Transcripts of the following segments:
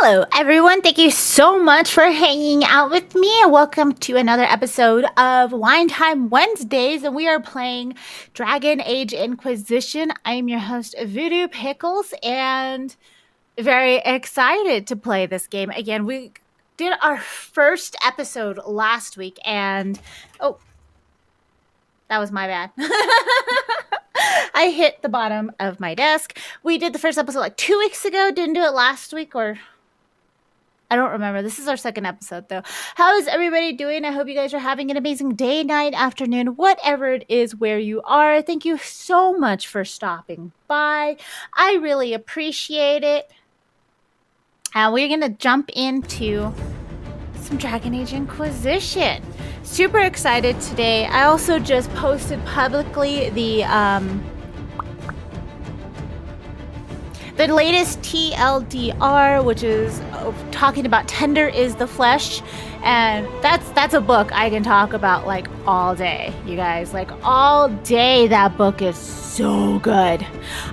Hello, everyone. Thank you so much for hanging out with me. Welcome to another episode of Wine Time Wednesdays, and we are playing Dragon Age Inquisition. I am your host, Voodoo Pickles, and very excited to play this game. Again, we did our first episode last week, and oh, that was my bad. I hit the bottom of my desk. We did the first episode like 2 weeks ago. Didn't do it last week, or I don't remember. This is our second episode, though. How is everybody doing? I hope you guys are having an amazing day, night, afternoon, whatever it is where you are. Thank you so much for stopping by. I really appreciate it. We're going to jump into some Dragon Age Inquisition. Super excited today. I also just posted publicly the latest TLDR, which is talking about Tender is the Flesh, and that's a book I can talk about like all day, you guys. Like all day. That book is so good.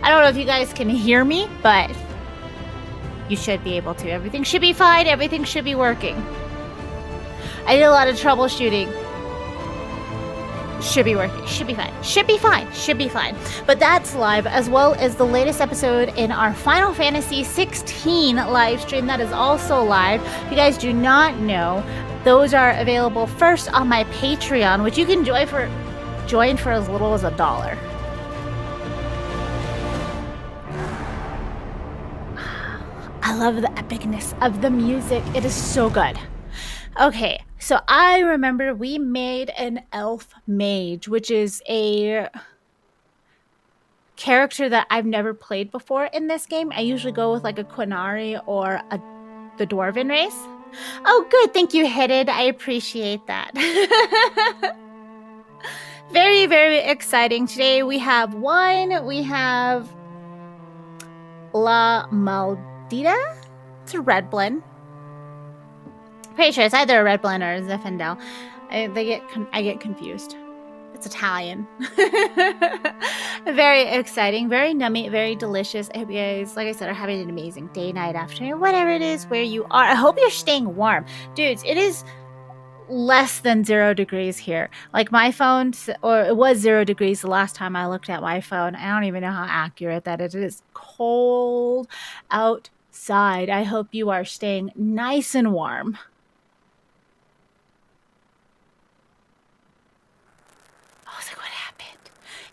I don't know if you guys can hear me, but you should be able to. Everything should be fine. Everything should be working. I did a lot of troubleshooting. Should be working. Should be fine. Should be fine. Should be fine. But that's live, as well as the latest episode in our Final Fantasy 16 live stream. That is also live. If you guys do not know, those are available first on my Patreon, which you can join for as little as $1. I love the epicness of the music. It is so good. Okay, so I remember we made an elf mage, which is a character that I've never played before in this game. I usually go with like a Quinari or the Dwarven race. Oh, good. Thank you, Headed. I appreciate that. Very, very exciting. Today we have wine. We have La Maldita. It's a red blend. Pretty sure it's either a red blend or a Zinfandel. I get confused. It's Italian. Very exciting, very nummy, very delicious. I hope you guys, like I said, are having an amazing day, night, afternoon, whatever it is where you are. I hope you're staying warm. Dudes, it is less than 0 degrees here. Like my phone, or it was 0 degrees the last time I looked at my phone. I don't even know how accurate that is. It is cold outside. I hope you are staying nice and warm.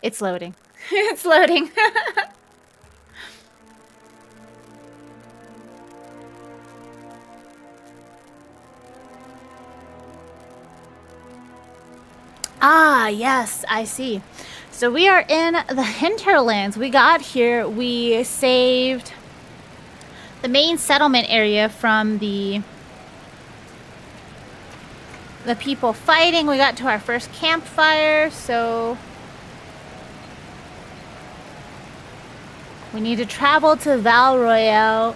It's loading. It's loading. Ah, yes, I see. So we are in the hinterlands. We got here. We saved the main settlement area from the people fighting. We got to our first campfire, so we need to travel to Val Royale.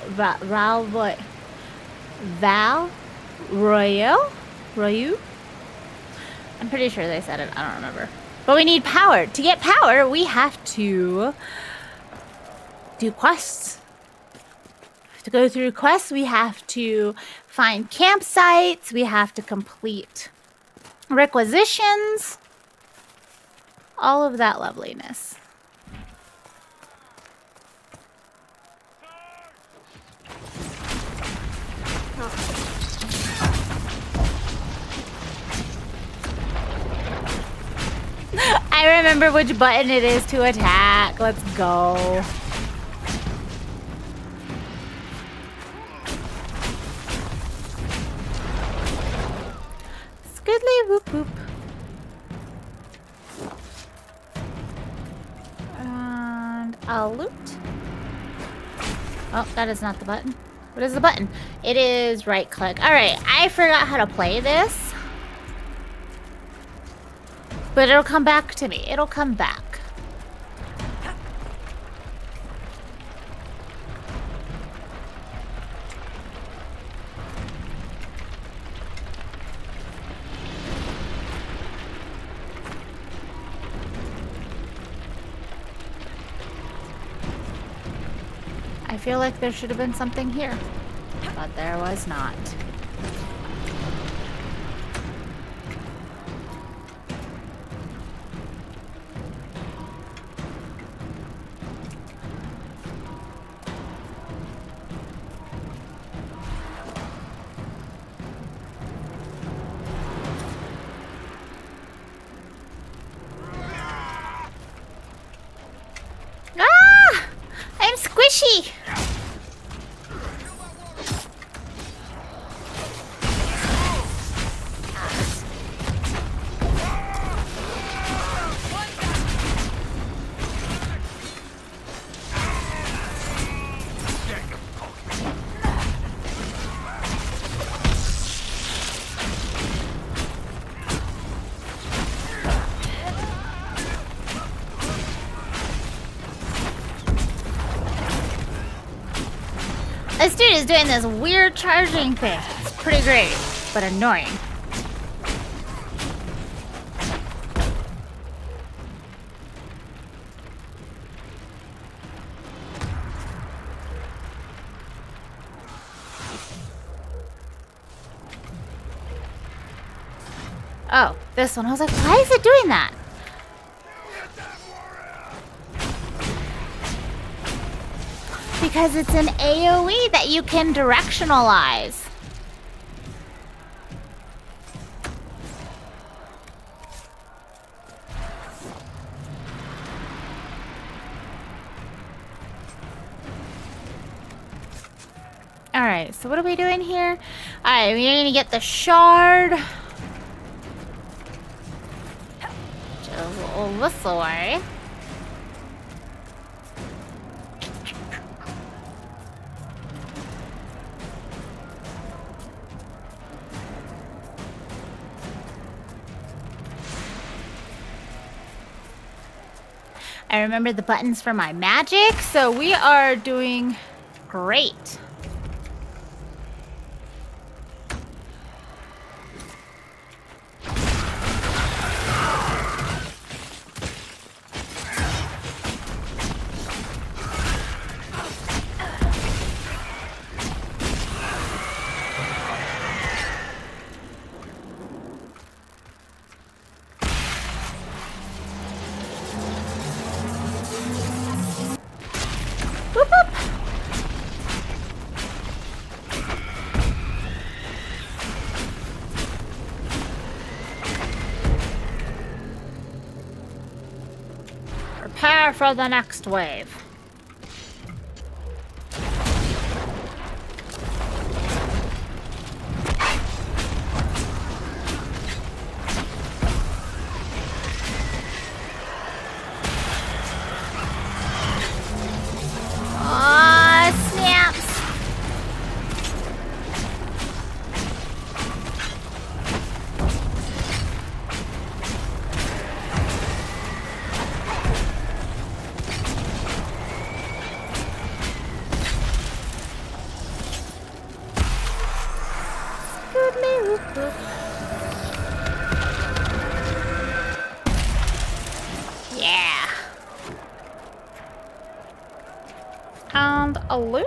I'm pretty sure they said it. I don't remember. But we need power. To get power, we have to do quests. To go through quests, we have to find campsites. We have to complete requisitions. All of that loveliness. I remember which button it is to attack. Let's go. Scoodly whoop whoop. And I'll loot. Oh, that is not the button. What is the button? It is right click. All right, I forgot how to play this. But it'll come back to me. It'll come back. I feel like there should have been something here. But there was not. Ah! I'm squishy! This dude is doing this weird charging thing. It's pretty great, but annoying. Oh, this one. I was like, why is it doing that? Because it's an AoE that you can directionalize. Alright, so what are we doing here? Alright, we're gonna get the shard. Just this way. I remember the buttons for my magic, so we are doing great. Whoop, whoop. Prepare for the next wave. Yeah. And a loot.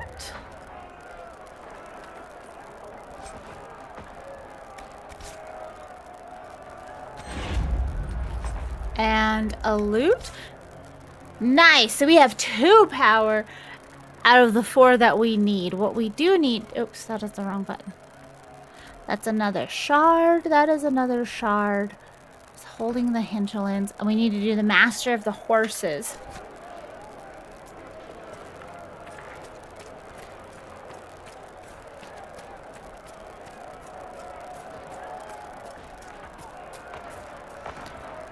And a loot. Nice. So we have 2 power out of the 4 that we need. What we do need... Oops, that is the wrong button. That's another shard. That is another shard. It's holding the hinterlands. And we need to do the Master of the Horses.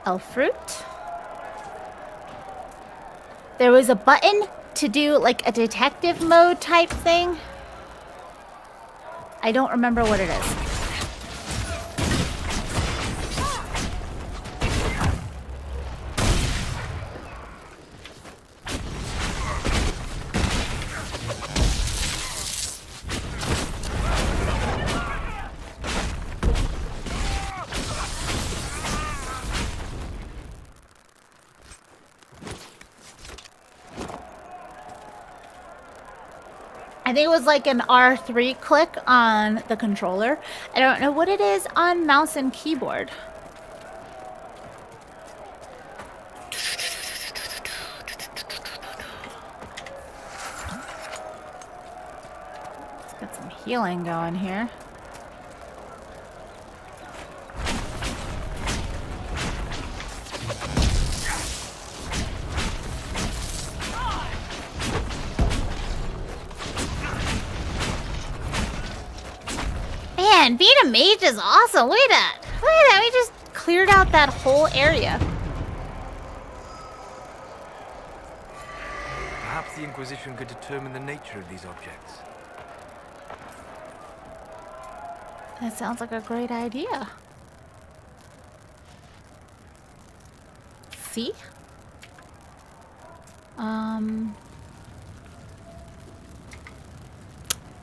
Elf fruit. There was a button to do like a detective mode type thing. I don't remember what it is. I think it was like an R3 click on the controller. I don't know what it is on mouse and keyboard. Let's get some healing going here. Man, being a mage is awesome. Look at that. Look at that. We just cleared out that whole area. Perhaps the Inquisition could determine the nature of these objects. That sounds like a great idea. See?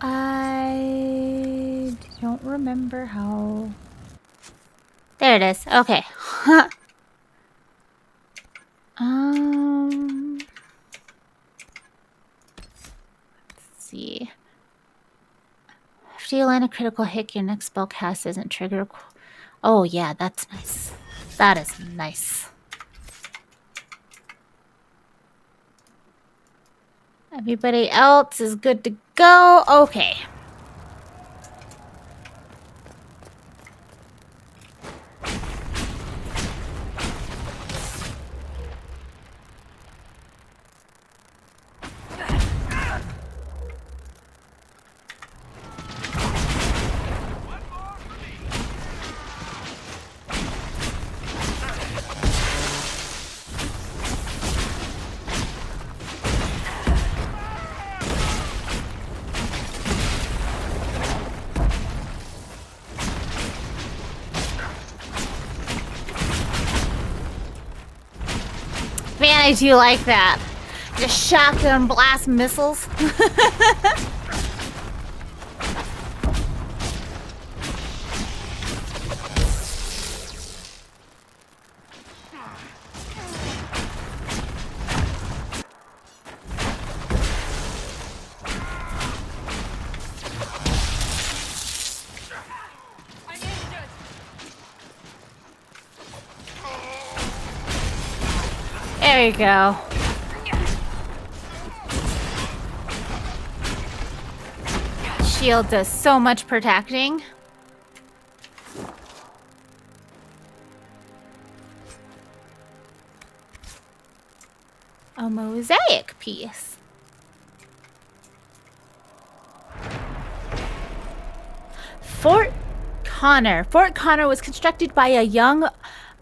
I don't remember how... There it is. Okay. Let's see. After you land a critical hit, your next spell cast isn't triggered. Oh yeah, that's nice. That is nice. Everybody else is good to go. Okay. Man, I do like that. Just shotgun blast missiles. There you go. Shield does so much protecting. A mosaic piece. Fort Connor. Fort Connor was constructed by a young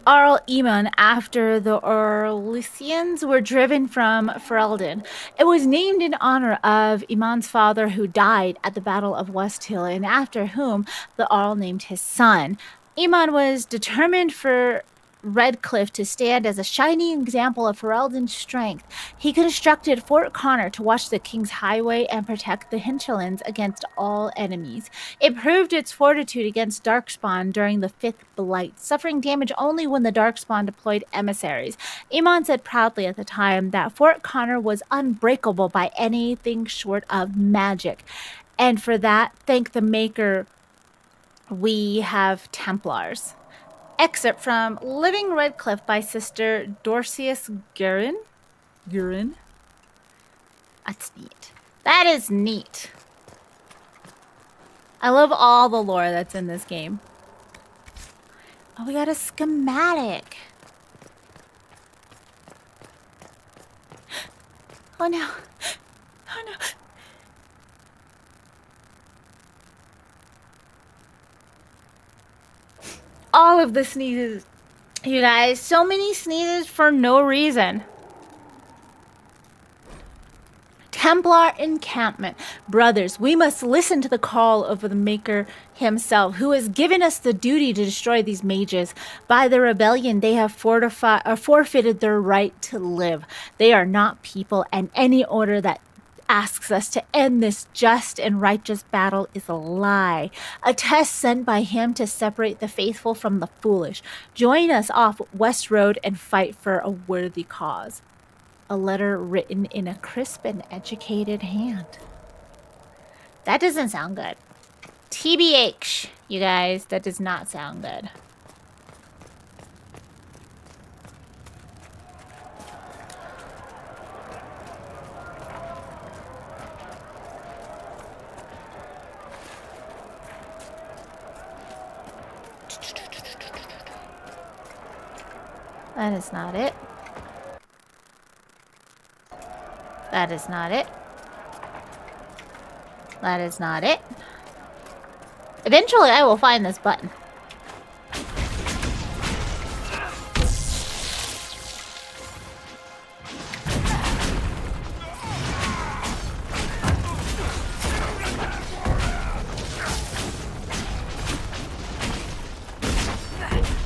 Arl Eamon after the Orlesians were driven from Ferelden. It was named in honor of Eamon's father, who died at the Battle of Westhill, and after whom the Arl named his son. Eamon was determined for Redcliffe to stand as a shining example of Ferelden's strength. He constructed Fort Connor to watch the King's Highway and protect the hinterlands against all enemies. It proved its fortitude against Darkspawn during the Fifth Blight, suffering damage only when the Darkspawn deployed emissaries. Eamon said proudly at the time that Fort Connor was unbreakable by anything short of magic. And for that, thank the Maker, we have Templars. Excerpt from Living Redcliffe by Sister Dorcius Guerin. That's neat. That is neat. I love all the lore that's in this game. Oh, we got a schematic. Oh no. Oh no. All of the sneezes, you guys. So many sneezes for no reason. Templar encampment. Brothers, we must listen to the call of the Maker himself, who has given us the duty to destroy these mages. By the rebellion, they have forfeited their right to live. They are not people, and any order that asks us to end this just and righteous battle is a lie. A test sent by him to separate the faithful from the foolish. Join us off West Road and fight for a worthy cause. A letter written in a crisp and educated hand. That doesn't sound good. TBH, you guys, that does not sound good. That is not it. That is not it. That is not it. Eventually, I will find this button.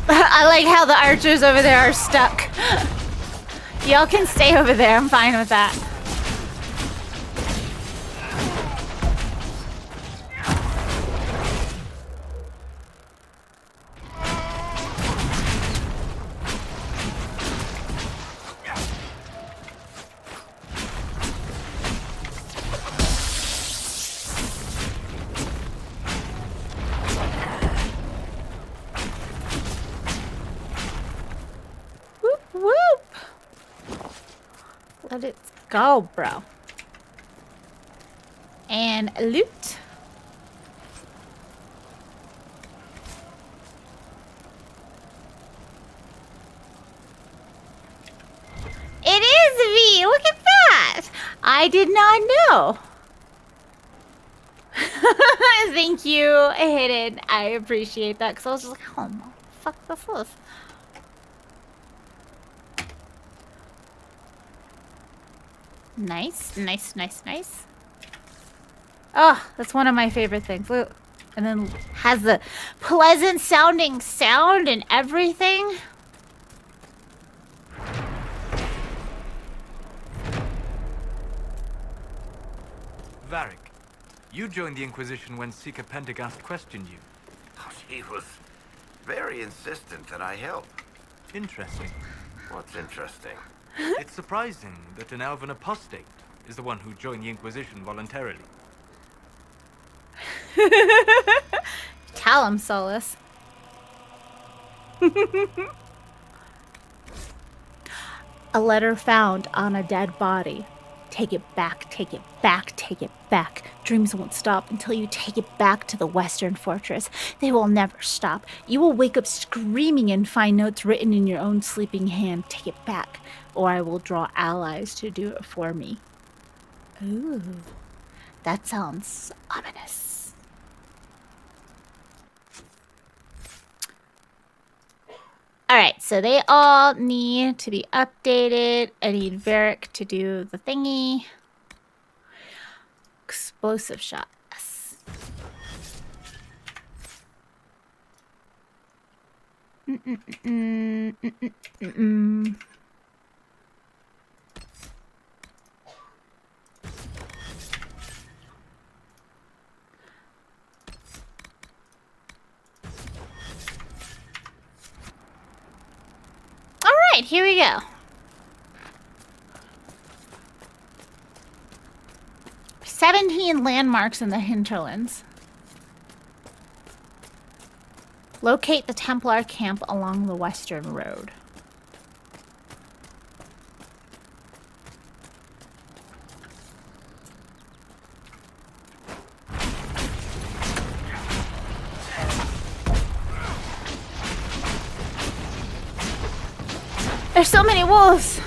I like how the archers over there are stuck. Y'all can stay over there. I'm fine with that. Let it go, bro. And loot. It is V! Look at that! I did not know. Thank you, Hidden. I appreciate that because I was just like, oh, fuck this is. Nice, nice, nice, nice. Oh, that's one of my favorite things. Look. And then has the pleasant sounding sound and everything. Varric, you joined the Inquisition when Seeker Pendergast questioned you. Oh, she was very insistent that I help. Interesting. What's interesting? It's surprising that an elven apostate is the one who joined the Inquisition voluntarily. Tell him, Solus. A letter found on a dead body. Take it back, take it back, take it back. Dreams won't stop until you take it back to the Western Fortress. They will never stop. You will wake up screaming and find notes written in your own sleeping hand. Take it back, or I will draw allies to do it for me. Ooh, that sounds ominous. Alright, so they all need to be updated. I need Varric to do the thingy. Explosive shot. Yes. Alright, here we go. 17 landmarks in the hinterlands. Locate the Templar camp along the western road. There's so many wolves!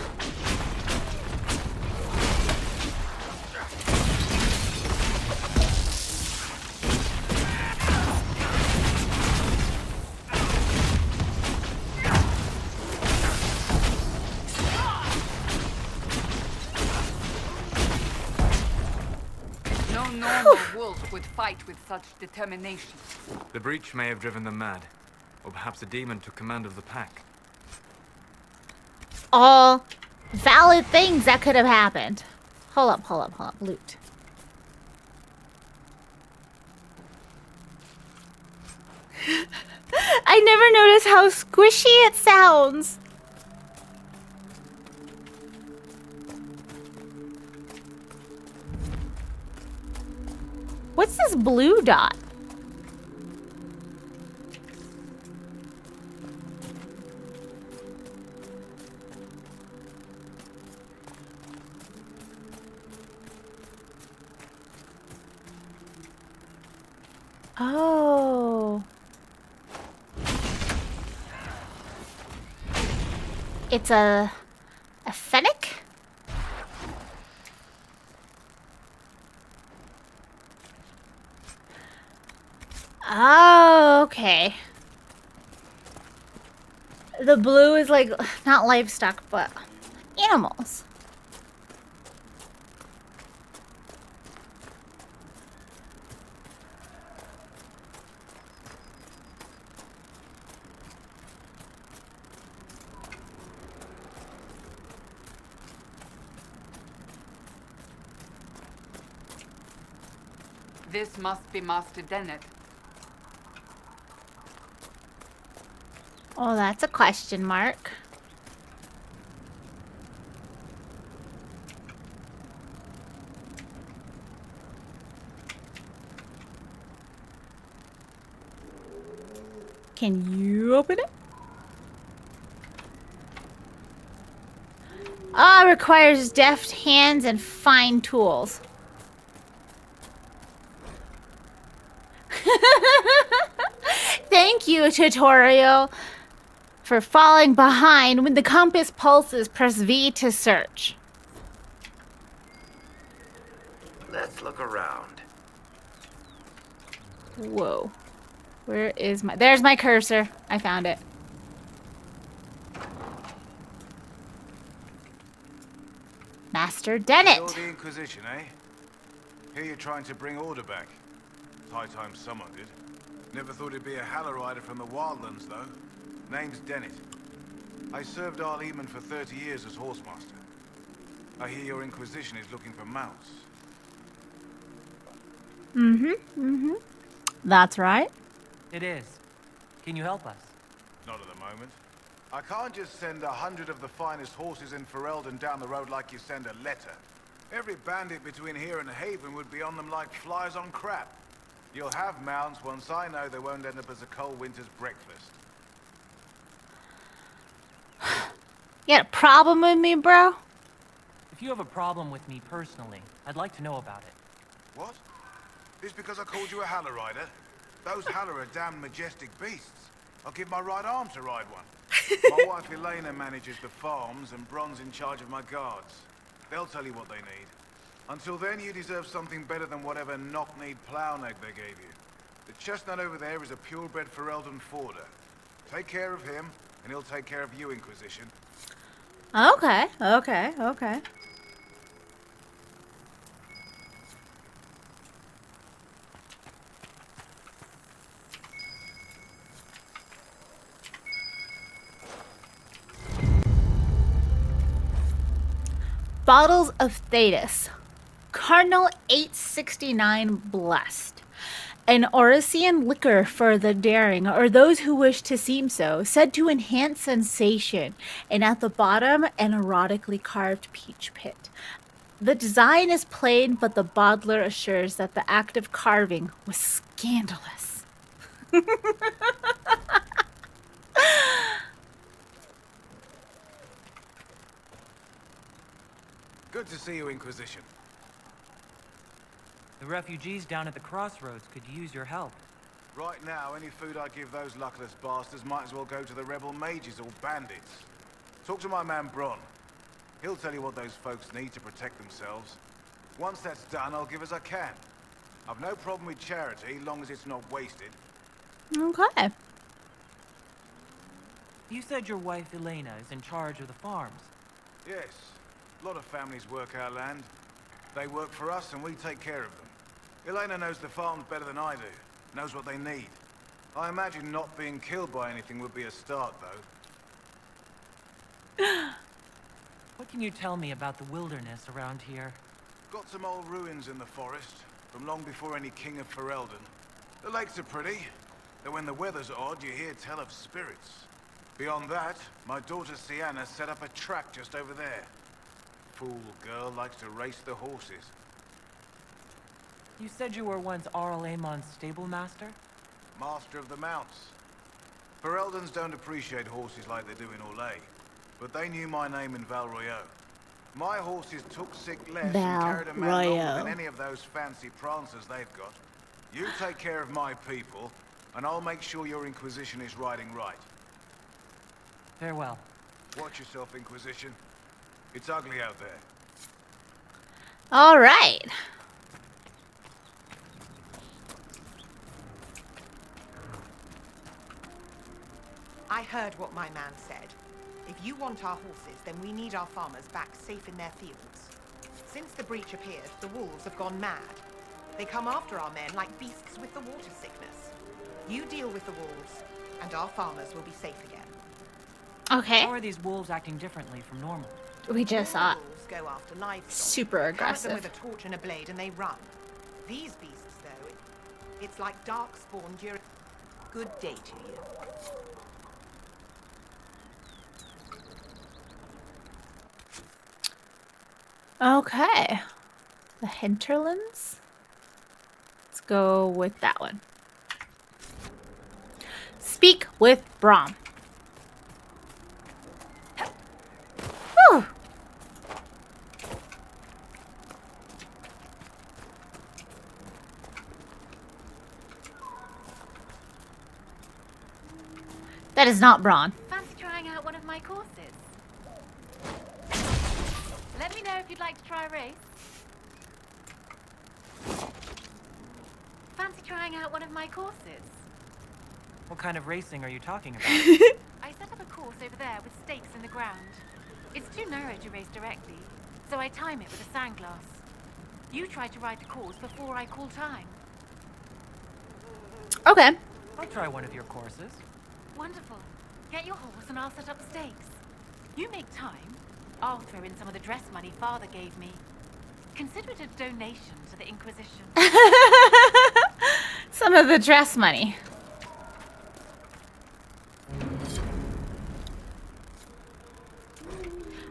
No normal wolf would fight with such determination. The breach may have driven them mad, or perhaps a demon took command of the pack. All valid things that could have happened. Hold up, hold up, hold up. Loot. I never noticed how squishy it sounds. What's this blue dot? Oh. It's a fennec? Oh, okay. The blue is like, not livestock, but animals. This must be Master Dennett. Oh, that's a question mark. Can you open it? Ah, requires deft hands and fine tools. Thank you, tutorial. For falling behind, when the compass pulses, press V to search. Let's look around. Whoa. Where is my... There's my cursor. I found it. Master Dennett. You're the Inquisition, eh? Here you're trying to bring order back. It's high time someone did. Never thought it'd be a Hallow-Rider from the Wildlands, though. Name's Dennett. I served Arl Eamon for 30 years as Horsemaster. I hear your Inquisition is looking for mounts. That's right. It is. Can you help us? Not at the moment. I can't just send 100 of the finest horses in Ferelden down the road like you send a letter. Every bandit between here and Haven would be on them like flies on crap. You'll have mounts once I know they won't end up as a cold winter's breakfast. You got a problem with me, bro? If you have a problem with me personally, I'd like to know about it. What? This because I called you a Hallow-Rider? Those Hallow are damn majestic beasts. I'll give my right arm to ride one. My wife Elena manages the farms and Bron's in charge of my guards. They'll tell you what they need. Until then, you deserve something better than whatever knock-kneed plow neck they gave you. The chestnut over there is a purebred Ferelden forder. Take care of him, and he'll take care of you, Inquisition. Okay. Bottles of Thetis. Cardinal 869 Blessed. An Orician liquor for the daring, or those who wish to seem so, said to enhance sensation, and at the bottom, an erotically carved peach pit. The design is plain, but the bottler assures that the act of carving was scandalous. Good to see you, Inquisition. The refugees down at the crossroads could use your help. Right now, any food I give those luckless bastards might as well go to the rebel mages or bandits. Talk to my man Bron. He'll tell you what those folks need to protect themselves. Once that's done, I'll give as I can. I've no problem with charity, long as it's not wasted. Okay. You said your wife Elena is in charge of the farms. Yes. A lot of families work our land. They work for us and we take care of them. Elena knows the farms better than I do. Knows what they need. I imagine not being killed by anything would be a start, though. What can you tell me about the wilderness around here? Got some old ruins in the forest, from long before any king of Ferelden. The lakes are pretty, though when the weather's odd, you hear tell of spirits. Beyond that, my daughter Sienna set up a track just over there. Fool girl likes to race the horses. You said you were once Arl Amon's stable master? Master of the mounts. Fereldans don't appreciate horses like they do in Orlais, but they knew my name in Val Royeaux. My horses took sick less and carried a man longer than any of those fancy prancers they've got. You take care of my people, and I'll make sure your Inquisition is riding right. Farewell. Watch yourself, Inquisition. It's ugly out there. All right. I heard what my man said. If you want our horses, then we need our farmers back safe in their fields. Since the breach appeared, the wolves have gone mad. They come after our men like beasts with the water sickness. You deal with the wolves, and our farmers will be safe again. Okay. How are these wolves acting differently from normal? We just saw it. Wolves go after livestock. Super Come at them aggressive. with a torch and a blade, and they run. These beasts, though, it's like dark spawn during. Good day to you. Okay. The hinterlands. Let's go with that one. Speak with Brahm. Whew. That is not Braun. Fancy trying out one of my courses? Let me know if you'd like to try a race. Fancy trying out one of my courses? What kind of racing are you talking about? I set up a course over there with stakes in the ground. It's too narrow to race directly, so I time it with a sandglass. You try to ride the course before I call time. Okay. I'll try one of your courses. Wonderful. Get your horse and I'll set up the stakes. You make time, I'll throw in some of the dress money Father gave me. Consider it a donation to the Inquisition. Some of the dress money.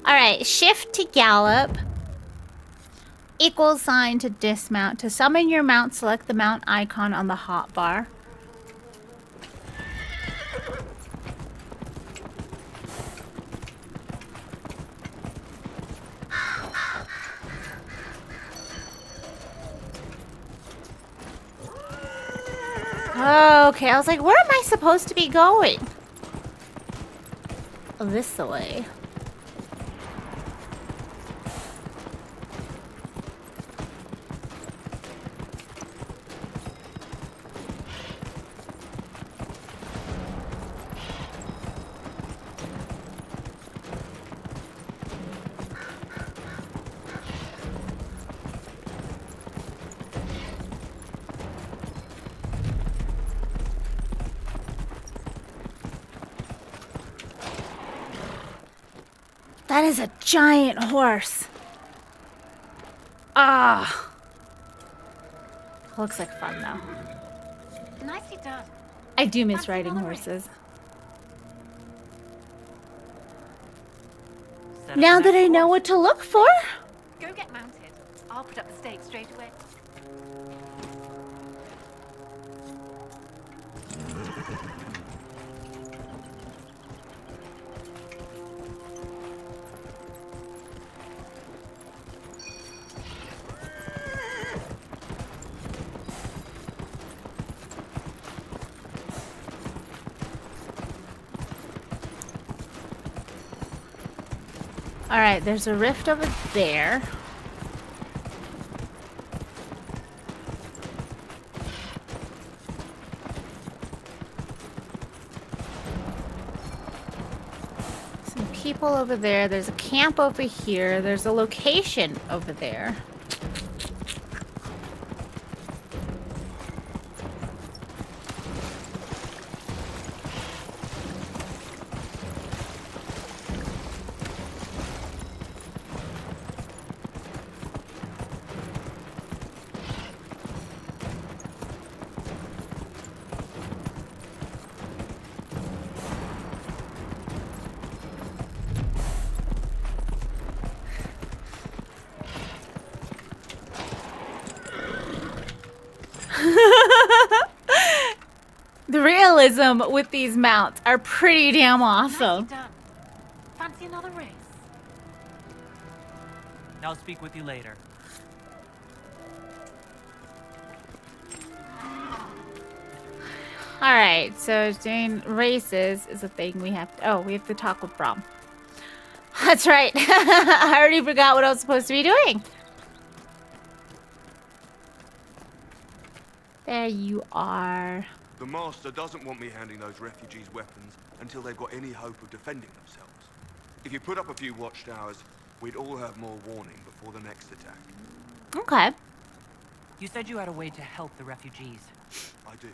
Alright, shift to gallop. Equal sign to dismount. To summon your mount, select the mount icon on the hotbar. Okay, I was like, where am I supposed to be going? Oh, this way. That is a giant horse. Ah. Looks like fun though. Nicely done. I do miss Fancy riding another race? horses. Set up Now the that next I know course. what to look for. Go get mounted. I'll put up the stakes straight away. Alright, there's a rift over there. Some people over there. There's a camp over here. There's a location over there. The realism with these mounts are pretty damn awesome. Nicely done. Fancy another race? I'll speak with you later. Alright, so doing races is a thing we have to... Oh, we have to talk with Brom. That's right. I already forgot what I was supposed to be doing. There you are. The Master doesn't want me handing those refugees weapons until they've got any hope of defending themselves. If you put up a few watchtowers, we'd all have more warning before the next attack. Okay. You said you had a way to help the refugees. I do.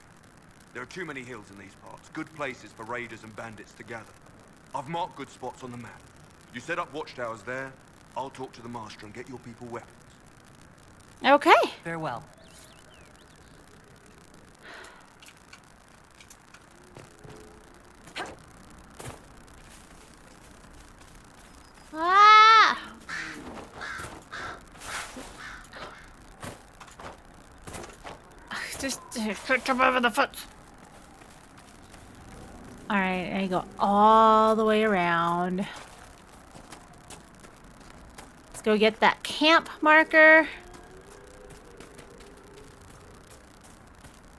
There are too many hills in these parts, good places for raiders and bandits to gather. I've marked good spots on the map. You set up watchtowers there, I'll talk to the Master and get your people weapons. Okay. Farewell. Ah! Just put him over the foot. Alright, I go all the way around. Let's go get that camp marker.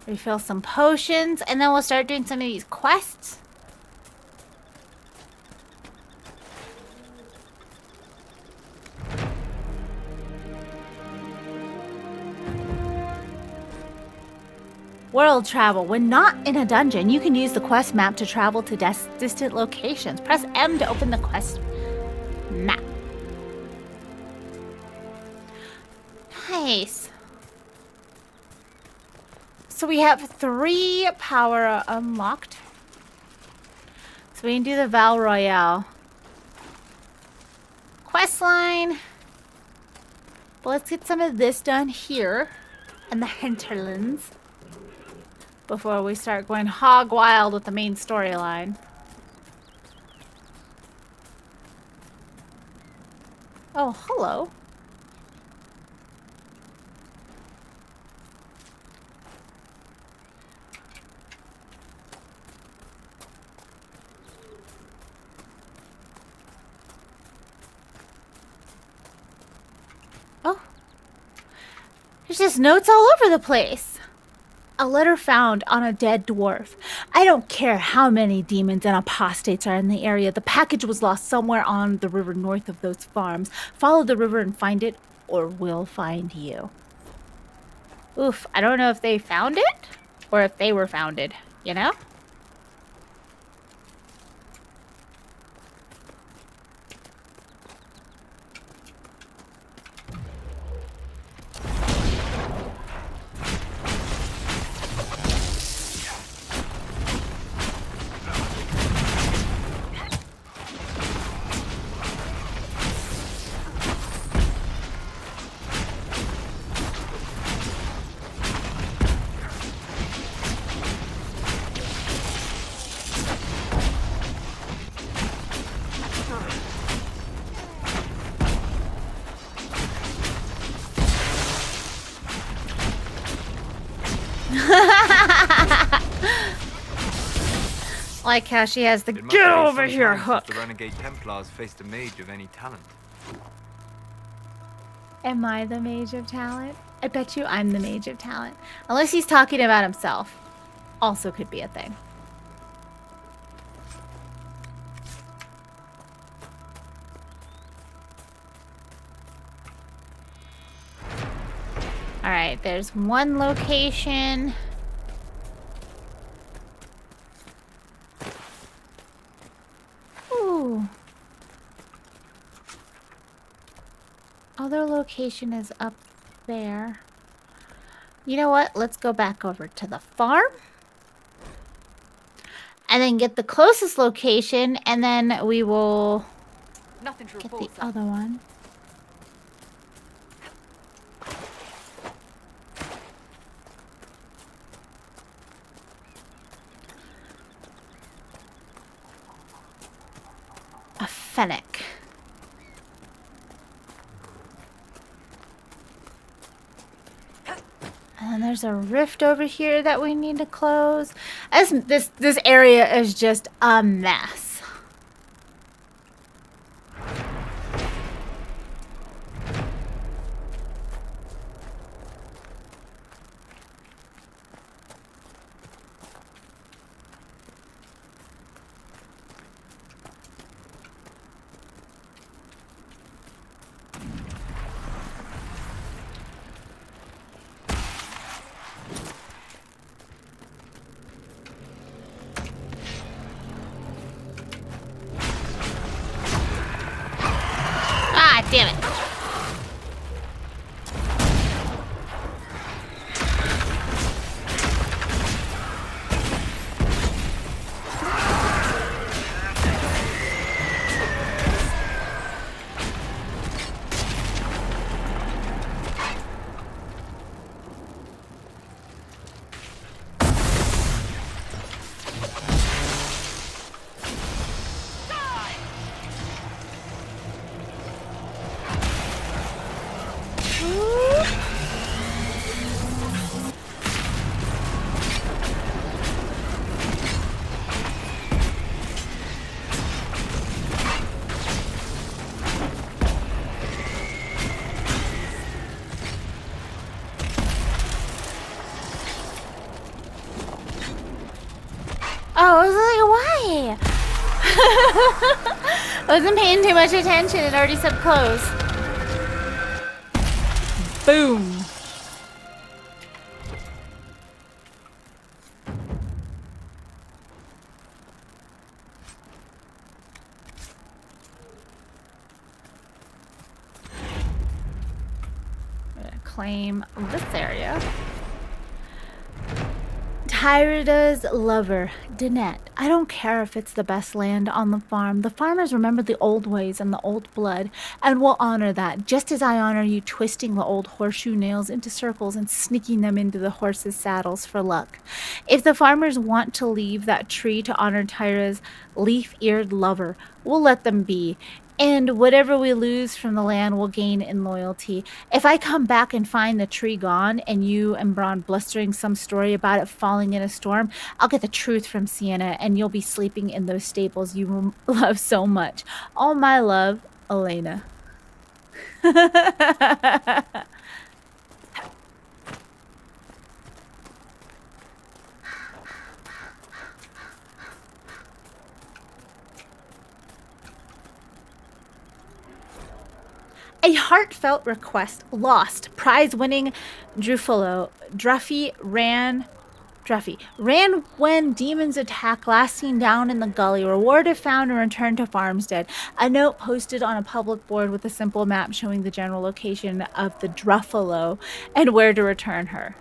Refill some potions, and then we'll start doing some of these quests. World travel. When not in a dungeon, you can use the quest map to travel to distant locations. Press M to open the quest map. Nice. So we have 3 power unlocked. So we can do the Val Royale quest line. But let's get some of this done here in the hinterlands before we start going hog wild with the main storyline. Oh, hello. Oh. There's just notes all over the place. A letter found on a dead dwarf. I don't care how many demons and apostates are in the area. The package was lost somewhere on the river north of those farms. Follow the river and find it, or we'll find you. Oof, I don't know if they found it, or if they were founded, you know? Like how she has the It must get be over some here time hook. since the renegade Templars faced a mage of any talent. Am I the mage of talent? I bet you I'm the mage of talent. Unless he's talking about himself. Also could be a thing. Alright, there's one location. Ooh. Other location is up there. You know what? Let's go back over to the farm. And then get the closest location, and then we will Nothing to get the report, sir. other one. A fennec. And then there's a rift over here that we need to close. This area is just a mess. Ah, damn it. Oh, I was like, why? I wasn't paying too much attention. It already said close. Boom. I'm gonna claim this area. Tyrida's lover, Danette. I don't care if it's the best land on the farm. The farmers remember the old ways and the old blood, and will honor that, just as I honor you twisting the old horseshoe nails into circles and sneaking them into the horses' saddles for luck. If the farmers want to leave that tree to honor Tyra's leaf-eared lover, we'll let them be. And whatever we lose from the land will gain in loyalty. If I come back and find the tree gone and you and Braun blustering some story about it falling in a storm, I'll get the truth from Sienna and you'll be sleeping in those stables you love so much. All my love, Elena. A heartfelt request. Lost. Prize-winning Druffy ran when demons attack, last seen down in the gully. Reward if found and returned to Farmstead. A note posted on a public board with a simple map showing the general location of the Druffalo and where to return her.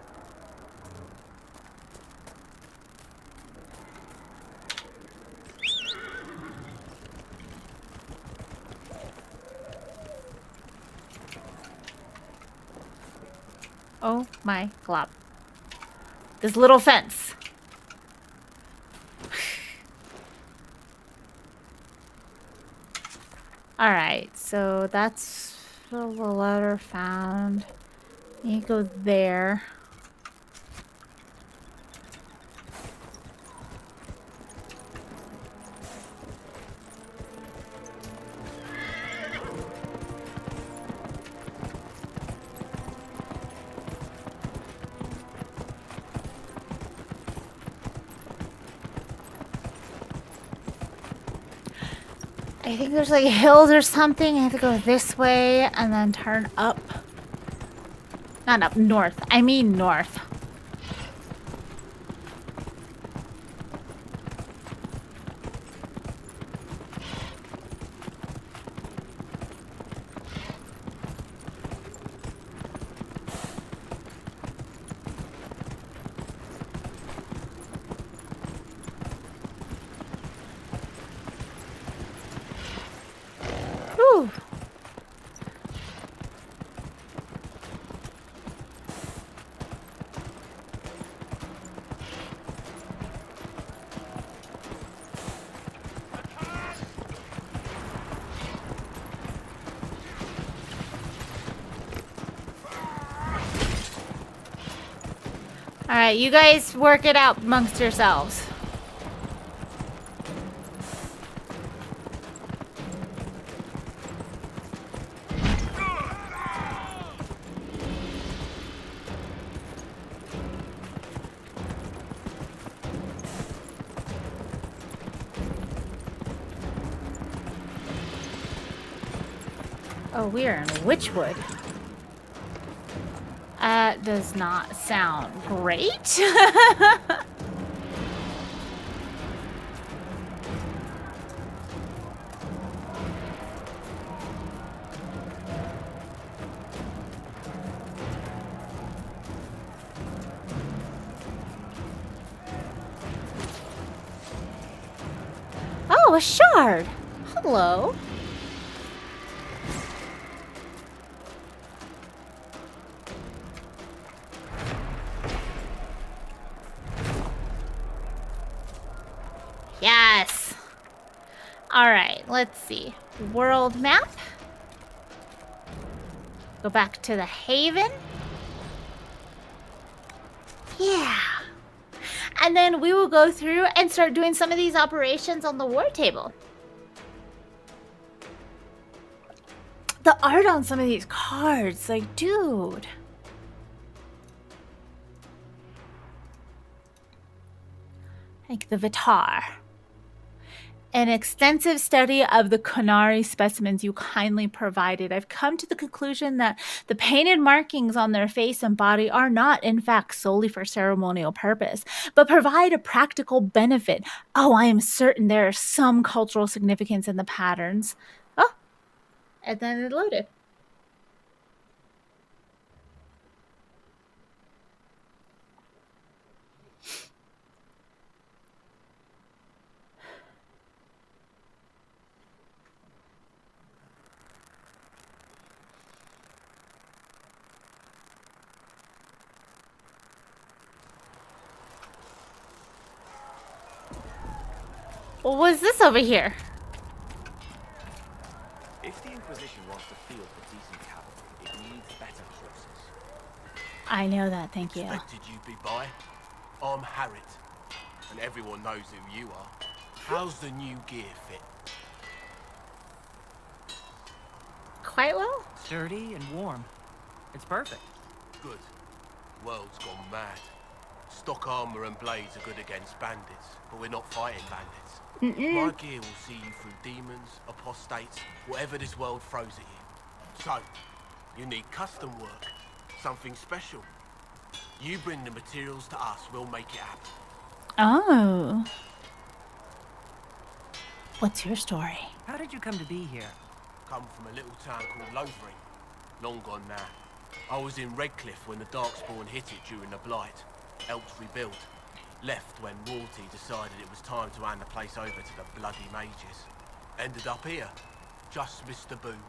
Oh my glop. This little fence. Alright, so that's the letter found. You go there. I think there's like hills or something. I have to go this way and then turn up. Not up, north. I mean north. Alright, you guys work it out amongst yourselves. Oh, we are in Witchwood. That does not sound great. Oh, a shard. Hello. Yes. All right, let's see. World map. Go back to the Haven. Yeah. And then we will go through and start doing some of these operations on the war table. The art on some of these cards, like, dude. Like the Vitar. An extensive study of the Konari specimens you kindly provided. I've come to the conclusion that the painted markings on their face and body are not, in fact, solely for ceremonial purpose, but provide a practical benefit. Oh, I am certain there is some cultural significance in the patterns. Oh, and then it loaded. What was this over here? If the Inquisition wants to field for decent cavalry, it needs better horses. I know that, thank you. Expected you'd be by. I'm Harriet, and everyone knows who you are. How's the new gear fit? Quite well. Sturdy and warm. It's perfect. Good. World's gone mad. Stock armor and blades are good against bandits, but we're not fighting bandits. My gear will see you through demons, apostates, whatever this world throws at you. So, you need custom work, something special. You bring the materials to us, we'll make it happen. Oh. What's your story? How did you come to be here? Come from a little town called Lothering. Long gone now. I was in Redcliffe when the Darkspawn hit it during the Blight. Helped rebuild. Left when royalty decided it was time to hand the place over to the bloody mages. Ended up here. Just missed the boom.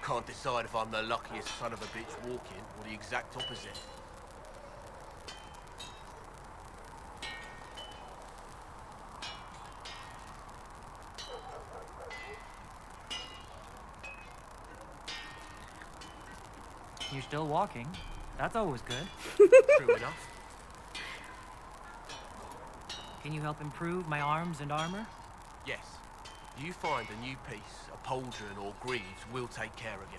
Can't decide if I'm the luckiest son of a bitch walking or the exact opposite. You're still walking. That's always good. True enough. Can you help improve my arms and armor? Yes. You find a new piece, a pauldron or greaves, we'll take care of you.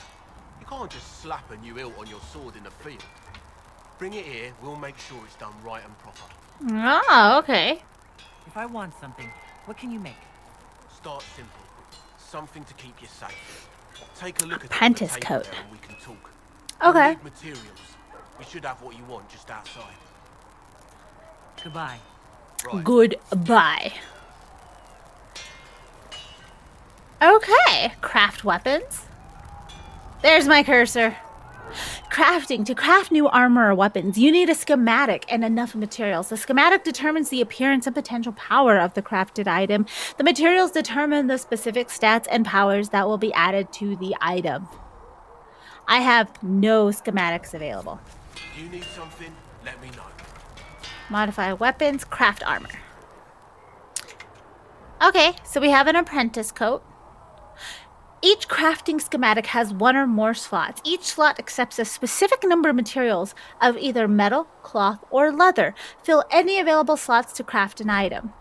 You can't just slap a new hilt on your sword in the field. Bring it here, we'll make sure it's done right and proper. Oh, okay. If I want something, what can you make? Start simple. Something to keep you safe. Take a look Apprentice at the coat. table there and we can talk. Okay. You need materials. We should have what you want just outside. Goodbye. Right. Goodbye. Okay. Craft weapons. There's my cursor. Crafting. To craft new armor or weapons, you need a schematic and enough materials. The schematic determines the appearance and potential power of the crafted item. The materials determine the specific stats and powers that will be added to the item. I have no schematics available. You need something, let me know. Modify weapons, craft armor. Okay, so we have an apprentice coat. Each crafting schematic has one or more slots. Each slot accepts a specific number of materials of either metal, cloth, or leather. Fill any available slots to craft an item.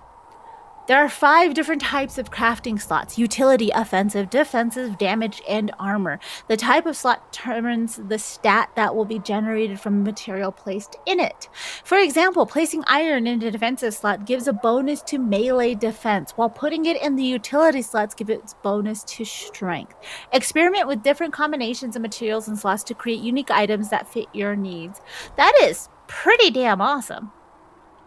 There are 5 different types of crafting slots: utility, offensive, defensive, damage, and armor. The type of slot determines the stat that will be generated from the material placed in it. For example, placing iron in a defensive slot gives a bonus to melee defense, while putting it in the utility slots gives it bonus to strength. Experiment with different combinations of materials and slots to create unique items that fit your needs. That is pretty damn awesome.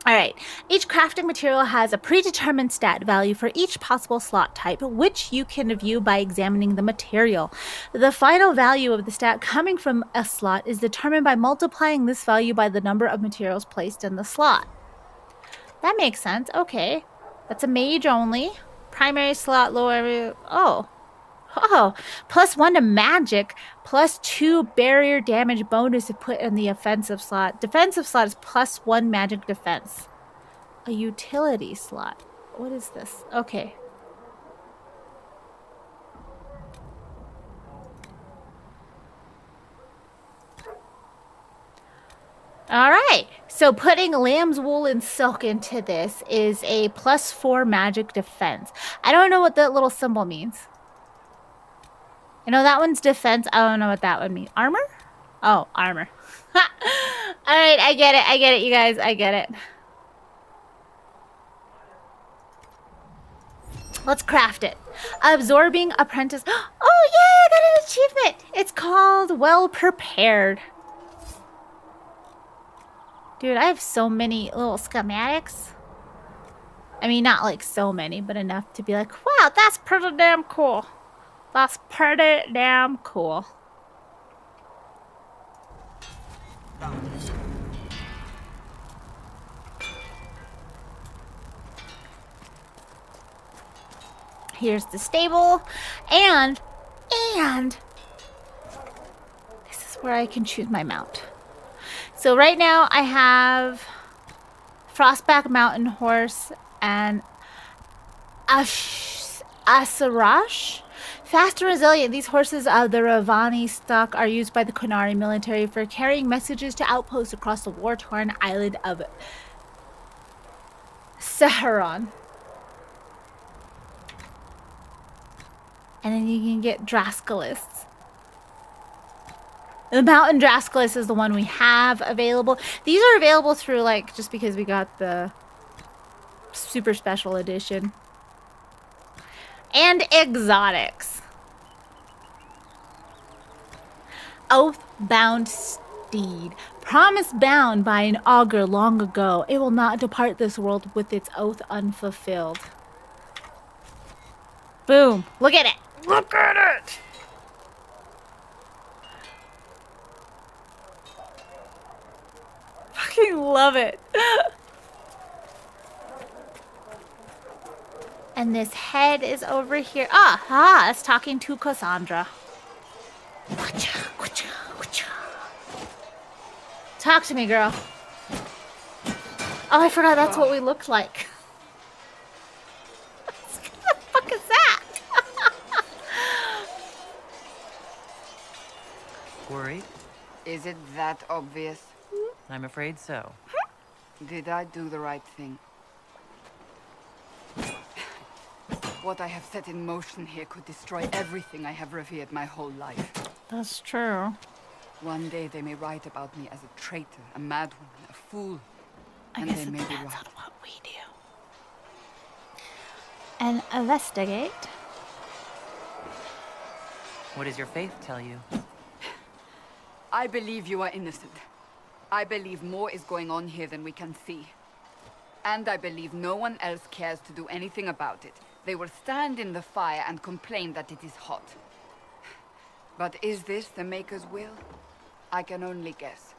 All right, each crafting material has a predetermined stat value for each possible slot type, which you can view by examining the material. The final value of the stat coming from a slot is determined by multiplying this value by the number of materials placed in the slot. That makes sense. Okay, that's a mage only. Primary slot, lower. Oh, +1 to magic, +2 barrier damage bonus if put in the offensive slot. Defensive slot is +1 magic defense. A utility slot. What is this? Okay. All right. So putting lamb's wool and silk into this is a +4 magic defense. I don't know what that little symbol means. You know, that one's defense. I don't know what that would mean. Armor? Oh, armor. All right, I get it. I get it, you guys. I get it. Let's craft it. Absorbing apprentice. Oh, yeah, I got an achievement. It's called Well Prepared. Dude, I have so many little schematics. I mean, not like so many, but enough to be like, wow, that's pretty damn cool. That's pretty damn cool. Here's the stable, and this is where I can choose my mount. So right now I have Frostback Mountain Horse and Asarash. Fast and resilient, these horses of the Ravani stock are used by the Qunari military for carrying messages to outposts across the war-torn island of Saharan. And then you can get Drascalis. The Mountain Drascalis is the one we have available. These are available through, like, just because we got the super special edition. And exotics. Oath-bound steed. Promise bound by an augur long ago. It will not depart this world with its oath unfulfilled. Boom. Look at it. Look at it. Fucking love it. And this head is over here. It's talking to Cassandra. Talk to me, girl. Oh, I forgot that's what we looked like. What the fuck is that? Worried? Is it that obvious? I'm afraid so. Did I do the right thing? What I have set in motion here could destroy everything I have revered my whole life. That's true. One day they may write about me as a traitor, a madwoman, a fool. I guess it depends on what we do. And investigate. What does your faith tell you? I believe you are innocent. I believe more is going on here than we can see. And I believe no one else cares to do anything about it. They will stand in the fire and complain that it is hot. But is this the Maker's will? I can only guess.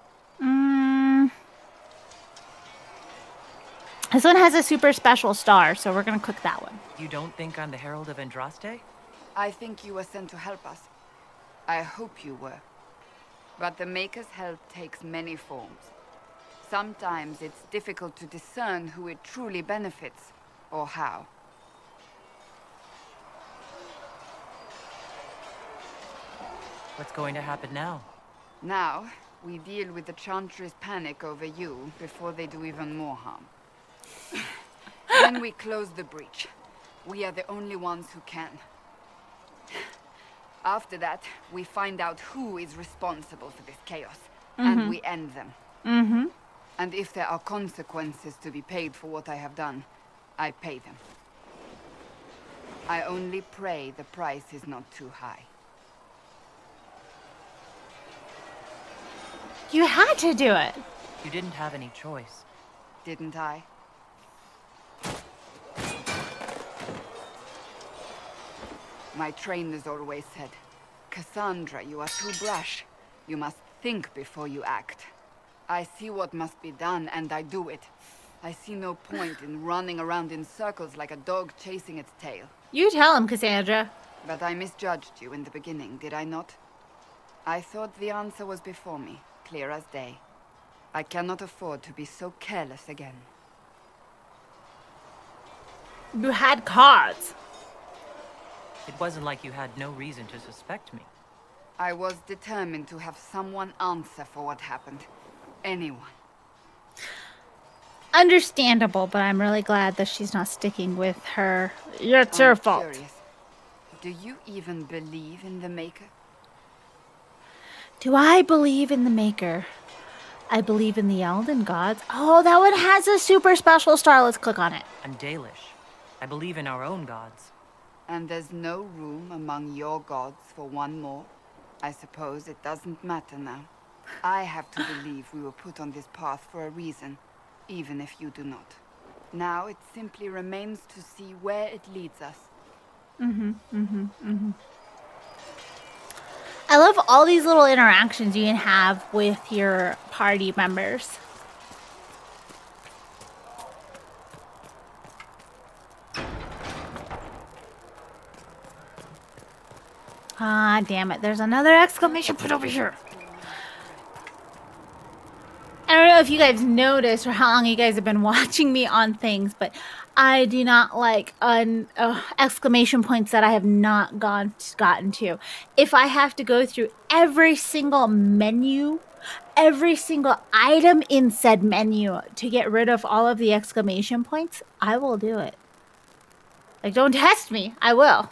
This one has a super special star, so we're gonna click that one. You don't think I'm the Herald of Andraste? I think you were sent to help us. I hope you were. But the Maker's help takes many forms. Sometimes it's difficult to discern who it truly benefits, or how. What's going to happen now? Now, we deal with the Chantry's panic over you before they do even more harm. Then we close the breach. We are the only ones who can. After that, we find out who is responsible for this chaos, and we end them. And if there are consequences to be paid for what I have done, I pay them. I only pray the price is not too high. You had to do it. You didn't have any choice. Didn't I? My trainers always said, Cassandra, you are too brash. You must think before you act. I see what must be done, and I do it. I see no point in running around in circles like a dog chasing its tail. You tell him, Cassandra. But I misjudged you in the beginning, did I not? I thought the answer was before me, clear as day. I cannot afford to be so careless again. You had cards. It wasn't like you had no reason to suspect me. I was determined to have someone answer for what happened. Anyone. Understandable, but I'm really glad that she's not sticking with her. It's your fault. Curious. Do you even believe in the Maker? Do I believe in the Maker? I believe in the Elden Gods. Oh, that one has a super special star. Let's click on it. I'm Dalish. I believe in our own gods. And there's no room among your gods for one more? I suppose it doesn't matter now. I have to believe we were put on this path for a reason, even if you do not. Now it simply remains to see where it leads us. I love all these little interactions you can have with your party members. Ah, damn it. There's another exclamation point over here. I don't know if you guys noticed or how long you guys have been watching me on things, but I do not like exclamation points that I have not gotten to. If I have to go through every single menu, every single item in said menu to get rid of all of the exclamation points, I will do it. Like, don't test me. I will.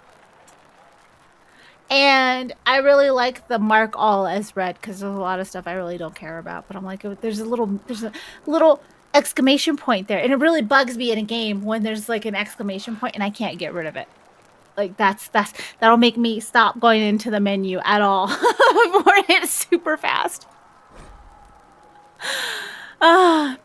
And I really like the mark all as red because there's a lot of stuff I really don't care about. But I'm like, there's a little exclamation point there, and it really bugs me in a game when there's like an exclamation point and I can't get rid of it. Like that'll make me stop going into the menu at all before it hits super fast.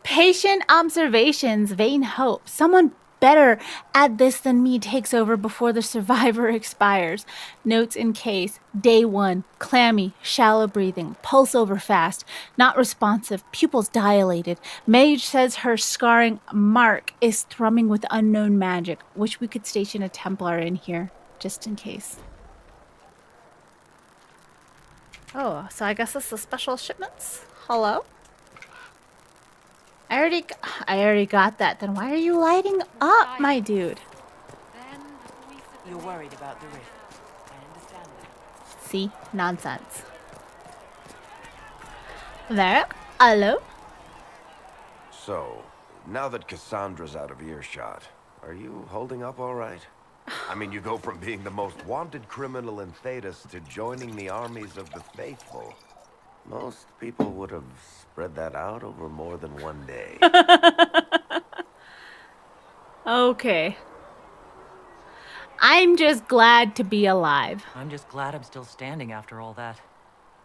Patient observations, vain hope. Someone better at this than me takes over before the survivor expires. Notes in case. Day 1. Clammy, shallow breathing, pulse over fast, not responsive, pupils dilated. Mage says her scarring mark is thrumming with unknown magic. Wish we could station a Templar in here, just in case. Oh, so I guess it's the special shipments? Hello? I already got that. Then why are you lighting up, my dude? You're worried about the rift. I understand that. See? Nonsense. There. Hello? So, now that Cassandra's out of earshot, are you holding up all right? I mean, you go from being the most wanted criminal in Thedas to joining the armies of the faithful. Most people would have spread that out over more than one day. Okay. I'm just glad to be alive. I'm just glad I'm still standing after all that.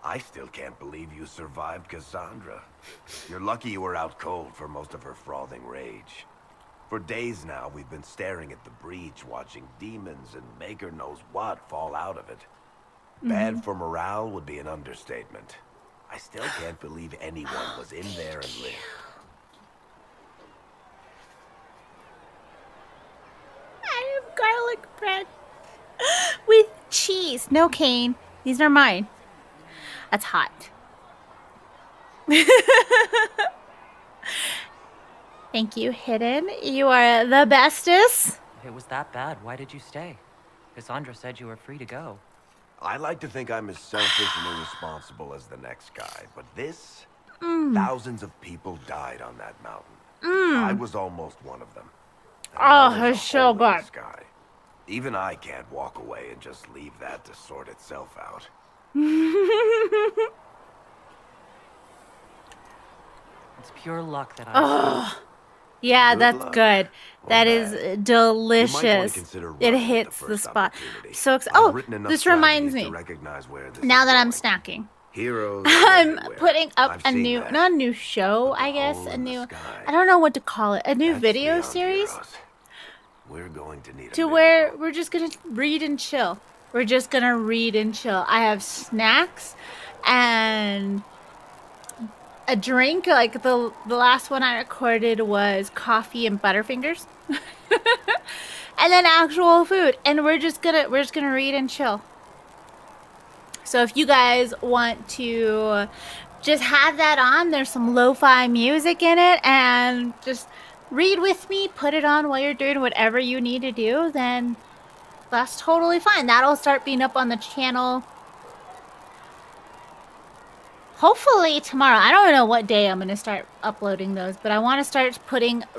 I still can't believe you survived Cassandra. You're lucky you were out cold for most of her frothing rage. For days now, we've been staring at the breach, watching demons and Maker knows what fall out of it. Bad for morale would be an understatement. I still can't believe anyone was in there and lived. I have garlic bread with cheese. No, Kane. These are mine. That's hot. Thank you, Hidden. You are the bestest. If it was that bad, why did you stay? Cassandra said you were free to go. I like to think I'm as selfish and irresponsible as the next guy, but this... Thousands of people died on that mountain. I was almost one of them. And now Oh, there's it's a so hole in the good. sky. Even I can't walk away and just leave that to sort itself out. It's pure luck that I... Oh, yeah, Good that's luck. good. Or That is bad. You might want to delicious. consider It running at the hits the first spot. opportunity. So I've oh, written enough this reminds tragedies to me. recognize where this Now is that I'm going. snacking, Heroes I'm everywhere. putting up I've a seen new, that. not a new show, But the I guess, hole a in the new, sky, I don't know what to call it, a new that's video beyond series heroes. We're going to need a to where miracle. we're just gonna read and chill. We're just gonna read and chill. I have snacks and a drink. Like the last one I recorded was coffee and Butterfingers. And then actual food. And we're just gonna read and chill. So if you guys want to just have that on, there's some lo-fi music in it, and just read with me, put it on while you're doing whatever you need to do, then that's totally fine. That'll start being up on the channel hopefully tomorrow. I don't know what day I'm gonna start uploading those, but I want to start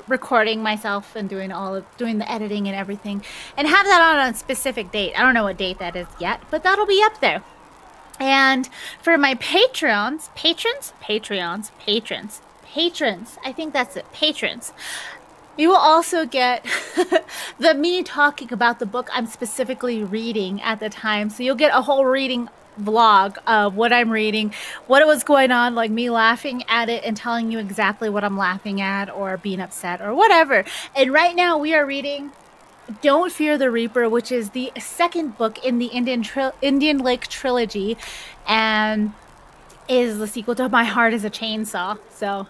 recording myself and doing the editing and everything, and have that on a specific date. I don't know what date that is yet, but that'll be up there. And for my patrons, I think that's it, patrons, you will also get me talking about the book I'm specifically reading at the time. So you'll get a whole reading vlog of what I'm reading, what was going on, like me laughing at it and telling you exactly what I'm laughing at or being upset or whatever. And right now we are reading Don't Fear the Reaper, which is the second book in the Indian Lake trilogy, and is the sequel to My Heart is a Chainsaw. So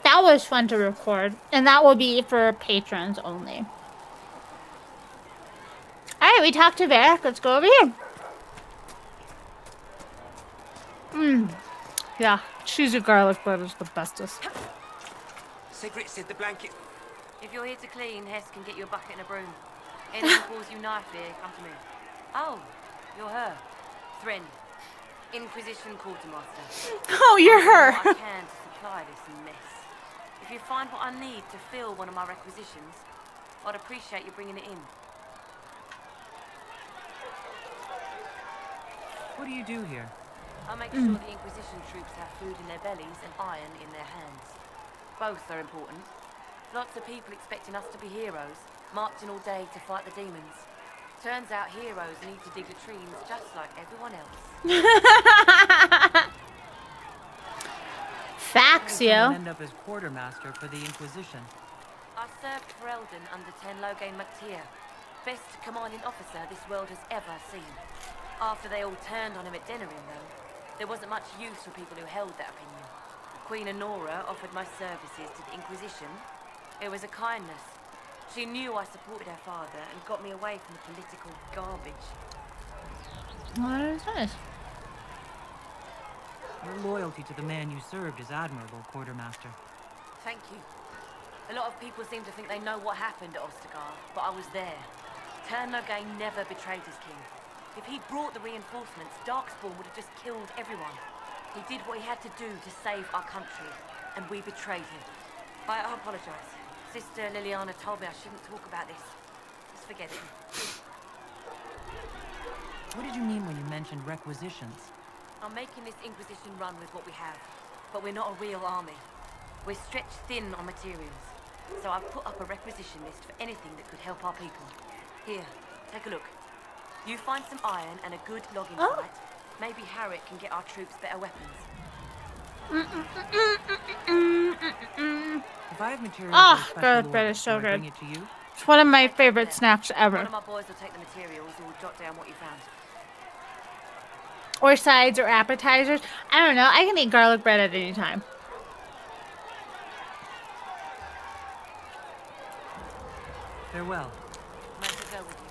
that was fun to record, and that will be for patrons only. Alright, we talked to Varric. Let's go over here. Yeah, cheesy garlic bread is the bestest. Sigrid said the blanket... If you're here to clean, Hess can get you a bucket and a broom. Anyone calls you knife here, come to me. Oh, you're her. Thrin, Inquisition Quartermaster. Oh, you're her. I'll do what I can to supply this mess. If you find what I need to fill one of my requisitions, I'd appreciate you bringing it in. What do you do here? I make sure the Inquisition troops have food in their bellies and iron in their hands. Both are important. Lots of people expecting us to be heroes, marching all day to fight the demons. Turns out heroes need to dig latrines just like everyone else. Facts, yo. End up as quartermaster for the Inquisition. I served for Eldon under Ten Logain MacTier, best commanding officer this world has ever seen. After they all turned on him at Denerim, though, there wasn't much use for people who held that opinion. Queen Honora offered my services to the Inquisition. It was a kindness. She knew I supported her father and got me away from the political garbage. What is this? Your loyalty to the man you served is admirable, Quartermaster. Thank you. A lot of people seem to think they know what happened at Ostagar, but I was there. Tern Logain never betrayed his king. If he'd brought the reinforcements, Darkspawn would have just killed everyone. He did what he had to do to save our country, and we betrayed him. I apologize. Sister Liliana told me I shouldn't talk about this. Just forget it. What did you mean when you mentioned requisitions? I'm making this Inquisition run with what we have, but we're not a real army. We're stretched thin on materials, so I've put up a requisition list for anything that could help our people. Here, take a look. You find some iron and a good logging site. Maybe Harriet can get our troops better weapons. If I have materials garlic bread is so can I good. bring it to you? It's one of my favorite snacks One ever. of my boys will take the materials or jot down what you found. Or sides or appetizers. I don't know. I can eat garlic bread at any time. Farewell. Might as well with you.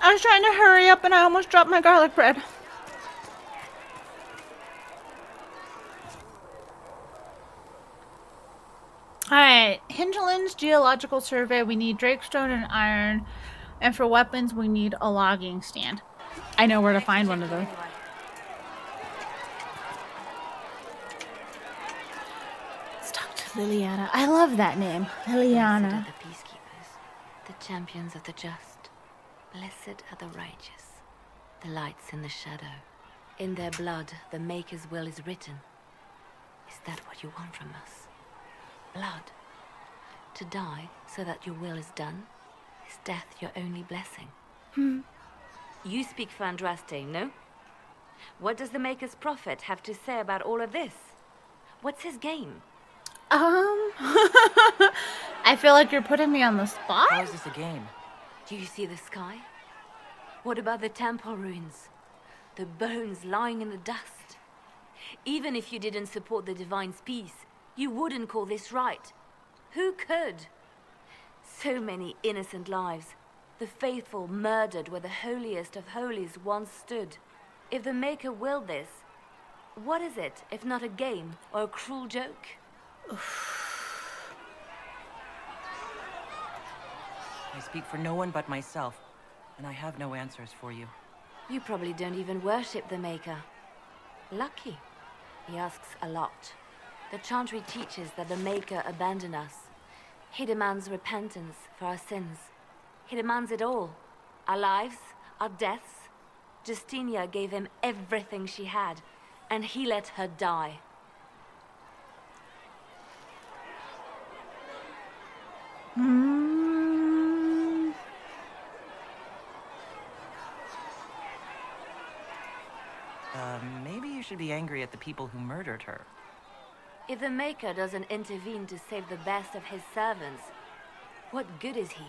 I was trying to hurry up and I almost dropped my garlic bread. Alright, Hinterland's geological survey, we need Drakestone and iron. And for weapons, we need a logging stand. I know where to find one of those. Let's talk to Liliana. I love that name, Liliana. The peacekeepers, the champions of the just. Blessed are the righteous, the lights in the shadow. In their blood, the Maker's will is written. Is that what you want from us? Blood. To die so that your will is done? Is death your only blessing? You speak for Andraste, no? What does the Maker's prophet have to say about all of this? What's his game? I feel like you're putting me on the spot. How is this a game? Do you see the sky? What about the temple ruins? The bones lying in the dust? Even if you didn't support the Divine's peace, you wouldn't call this right. Who could? So many innocent lives. The faithful murdered where the holiest of holies once stood. If the Maker willed this, what is it if not a game or a cruel joke? I speak for no one but myself, and I have no answers for you. You probably don't even worship the Maker. Lucky. He asks a lot. The Chantry teaches that the Maker abandoned us. He demands repentance for our sins. He demands it all. Our lives, our deaths. Justinia gave him everything she had, and he let her die. Maybe you should be angry at the people who murdered her. If the Maker doesn't intervene to save the best of his servants, what good is he?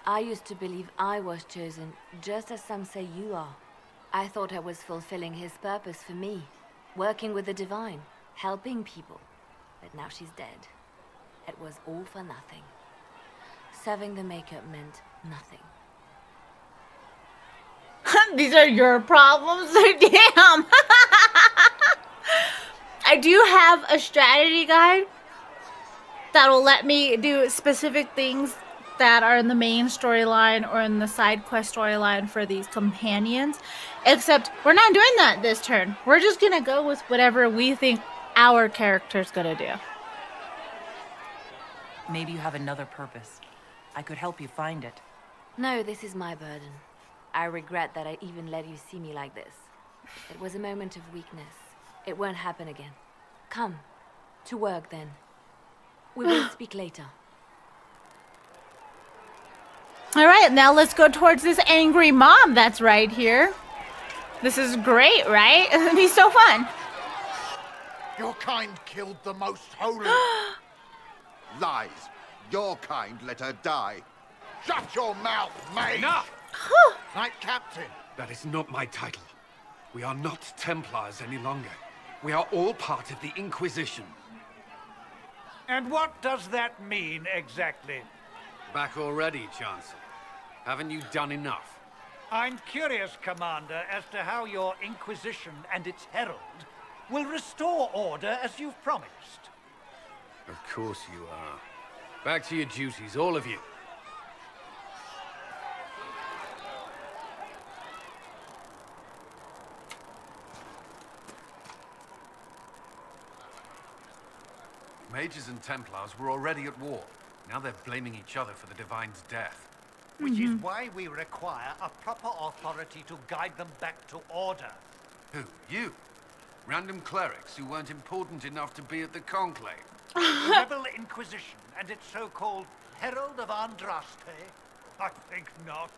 I used to believe I was chosen, just as some say you are. I thought I was fulfilling his purpose for me, working with the Divine, helping people. But now she's dead. It was all for nothing. Serving the Maker meant nothing. These are your problems? Damn! I do have a strategy guide that'll let me do specific things that are in the main storyline or in the side quest storyline for these companions. Except we're not doing that this turn. We're just gonna go with whatever we think our character's gonna do. Maybe you have another purpose. I could help you find it. No, this is my burden. I regret that I even let you see me like this. It was a moment of weakness. It won't happen again. Come. To work, then. We will speak later. Alright, now let's go towards this angry mom that's right here. This is great, right? It's gonna be so fun. Your kind killed the most holy. Lies. Your kind let her die. Shut your mouth, mate! Enough! Knight Captain. That is not my title. We are not Templars any longer. We are all part of the Inquisition. And what does that mean, exactly? Back already, Chancellor. Haven't you done enough? I'm curious, Commander, as to how your Inquisition and its herald will restore order as you've promised. Of course you are. Back to your duties, all of you. Mages and Templars were already at war. Now they're blaming each other for the Divine's death. Which is why we require a proper authority to guide them back to order. Who? You? Random clerics who weren't important enough to be at the Conclave? The Rebel Inquisition and its so-called Herald of Andraste? I think not.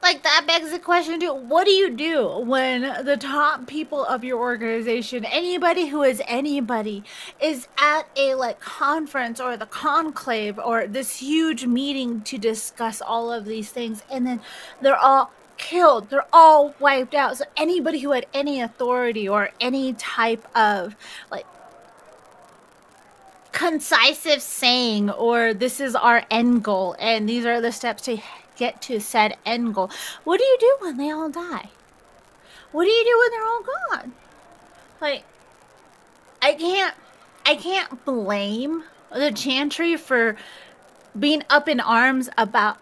Like, that begs the question, too. What do you do when the top people of your organization, anybody who is anybody, is at a, like, conference or the conclave or this huge meeting to discuss all of these things, and then they're all killed. They're all wiped out. So anybody who had any authority or any type of, like, concisive saying, or this is our end goal, and these are the steps to get to said end goal. What do you do when they all die? What do you do when they're all gone? Like, I can't I can't blame the Chantry for being up in arms about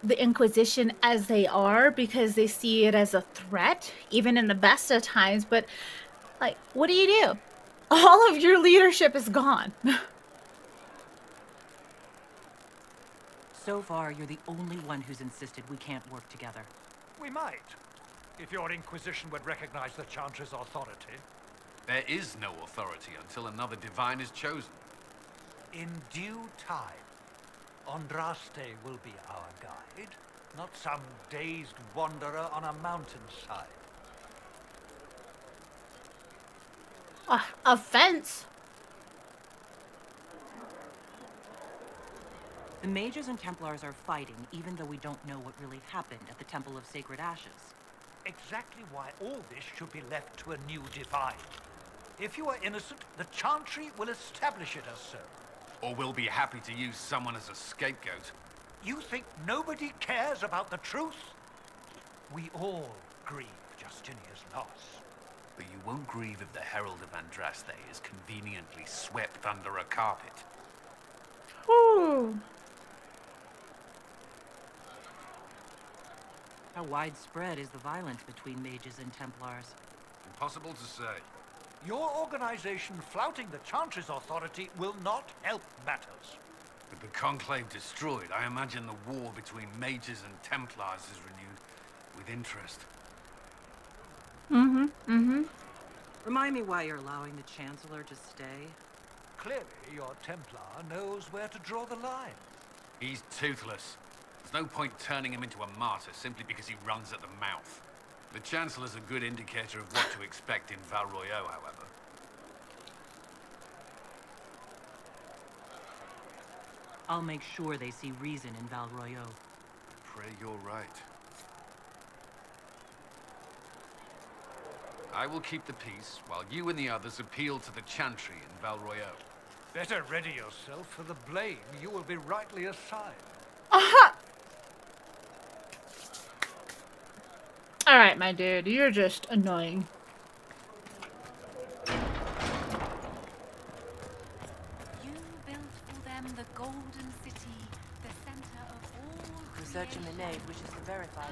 the Inquisition as they are, because they see it as a threat, even in the best of times. But like, what do? All of your leadership is gone. So far, you're the only one who's insisted we can't work together. We might, if your Inquisition would recognize the Chantry's authority. There is no authority until another divine is chosen. In due time, Andraste will be our guide, not some dazed wanderer on a mountainside. Offense. The mages and Templars are fighting, even though we don't know what really happened at the Temple of Sacred Ashes. Exactly why all this should be left to a new divine. If you are innocent, the Chantry will establish it as so. Or we'll be happy to use someone as a scapegoat. You think nobody cares about the truth? We all grieve Justinia's loss. But you won't grieve if the Herald of Andraste is conveniently swept under a carpet. Ooh. How widespread is the violence between mages and Templars? Impossible to say. Your organization flouting the Chantry's authority will not help matters. With the Conclave destroyed, I imagine the war between mages and Templars is renewed with interest. Remind me why you're allowing the Chancellor to stay? Clearly, your Templar knows where to draw the line. He's toothless. There's no point turning him into a martyr simply because he runs at the mouth. The Chancellor's a good indicator of what to expect in Val Royeaux, however. I'll make sure they see reason in Val Royeaux. Pray you're right. I will keep the peace, while you and the others appeal to the Chantry in Val Royeaux. Better ready yourself for the blame you will be rightly assigned. Aha! Alright, my dude, you're just annoying. You built for them the Golden City, the center of all Research in the nave wishes to verify.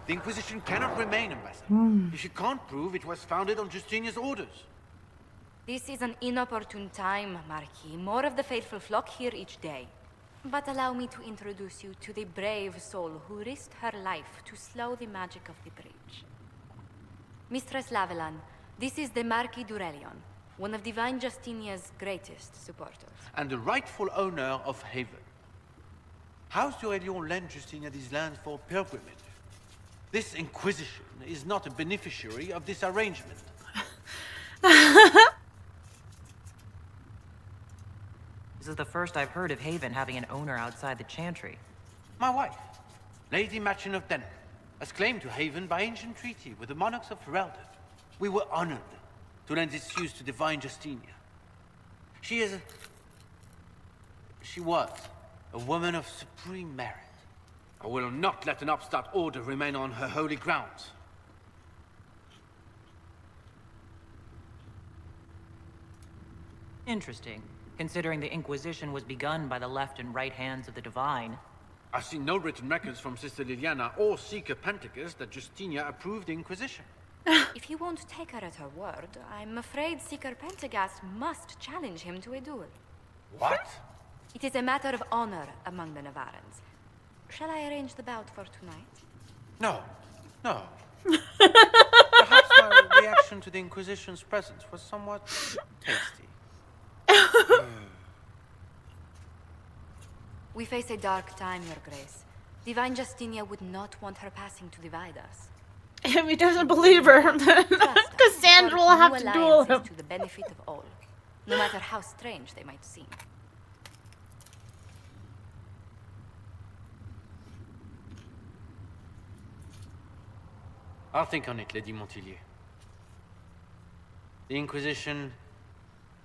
The Inquisition cannot remain, Ambassador, if you can't prove it was founded on Justinia's orders. This is an inopportune time, Marquis. More of the faithful flock here each day. But allow me to introduce you to the brave soul who risked her life to slow the magic of the breach. Mistress Lavelan, this is the Marquis d'Aurelion, one of Divine Justinia's greatest supporters. And the rightful owner of Haven. House d'Aurelion lent Justinia these lands for pilgrimage. This Inquisition is not a beneficiary of this arrangement. This is the first I've heard of Haven having an owner outside the Chantry. My wife, Lady Machin of Denham, has claimed to Haven by ancient treaty with the monarchs of Ferelden. We were honored to lend its use to Divine Justinia. She was a woman of supreme merit. I will not let an upstart order remain on her holy grounds. Interesting, considering the Inquisition was begun by the left and right hands of the Divine. I've seen no written records from Sister Liliana or Seeker Pentacus that Justinia approved the Inquisition. If you won't take her at her word, I'm afraid Seeker Pentagast must challenge him to a duel. What? It is a matter of honor among the Navarrans. Shall I arrange the bout for tonight? No. No. Perhaps my reaction to the Inquisition's presence was somewhat tasty. We face a dark time, Your Grace. Divine Justinia would not want her passing to divide us. If he doesn't believe her, Cassandra will have to duel him. To the benefit of all, no matter how strange they might seem. I'll think on it, Lady Montilyet. The Inquisition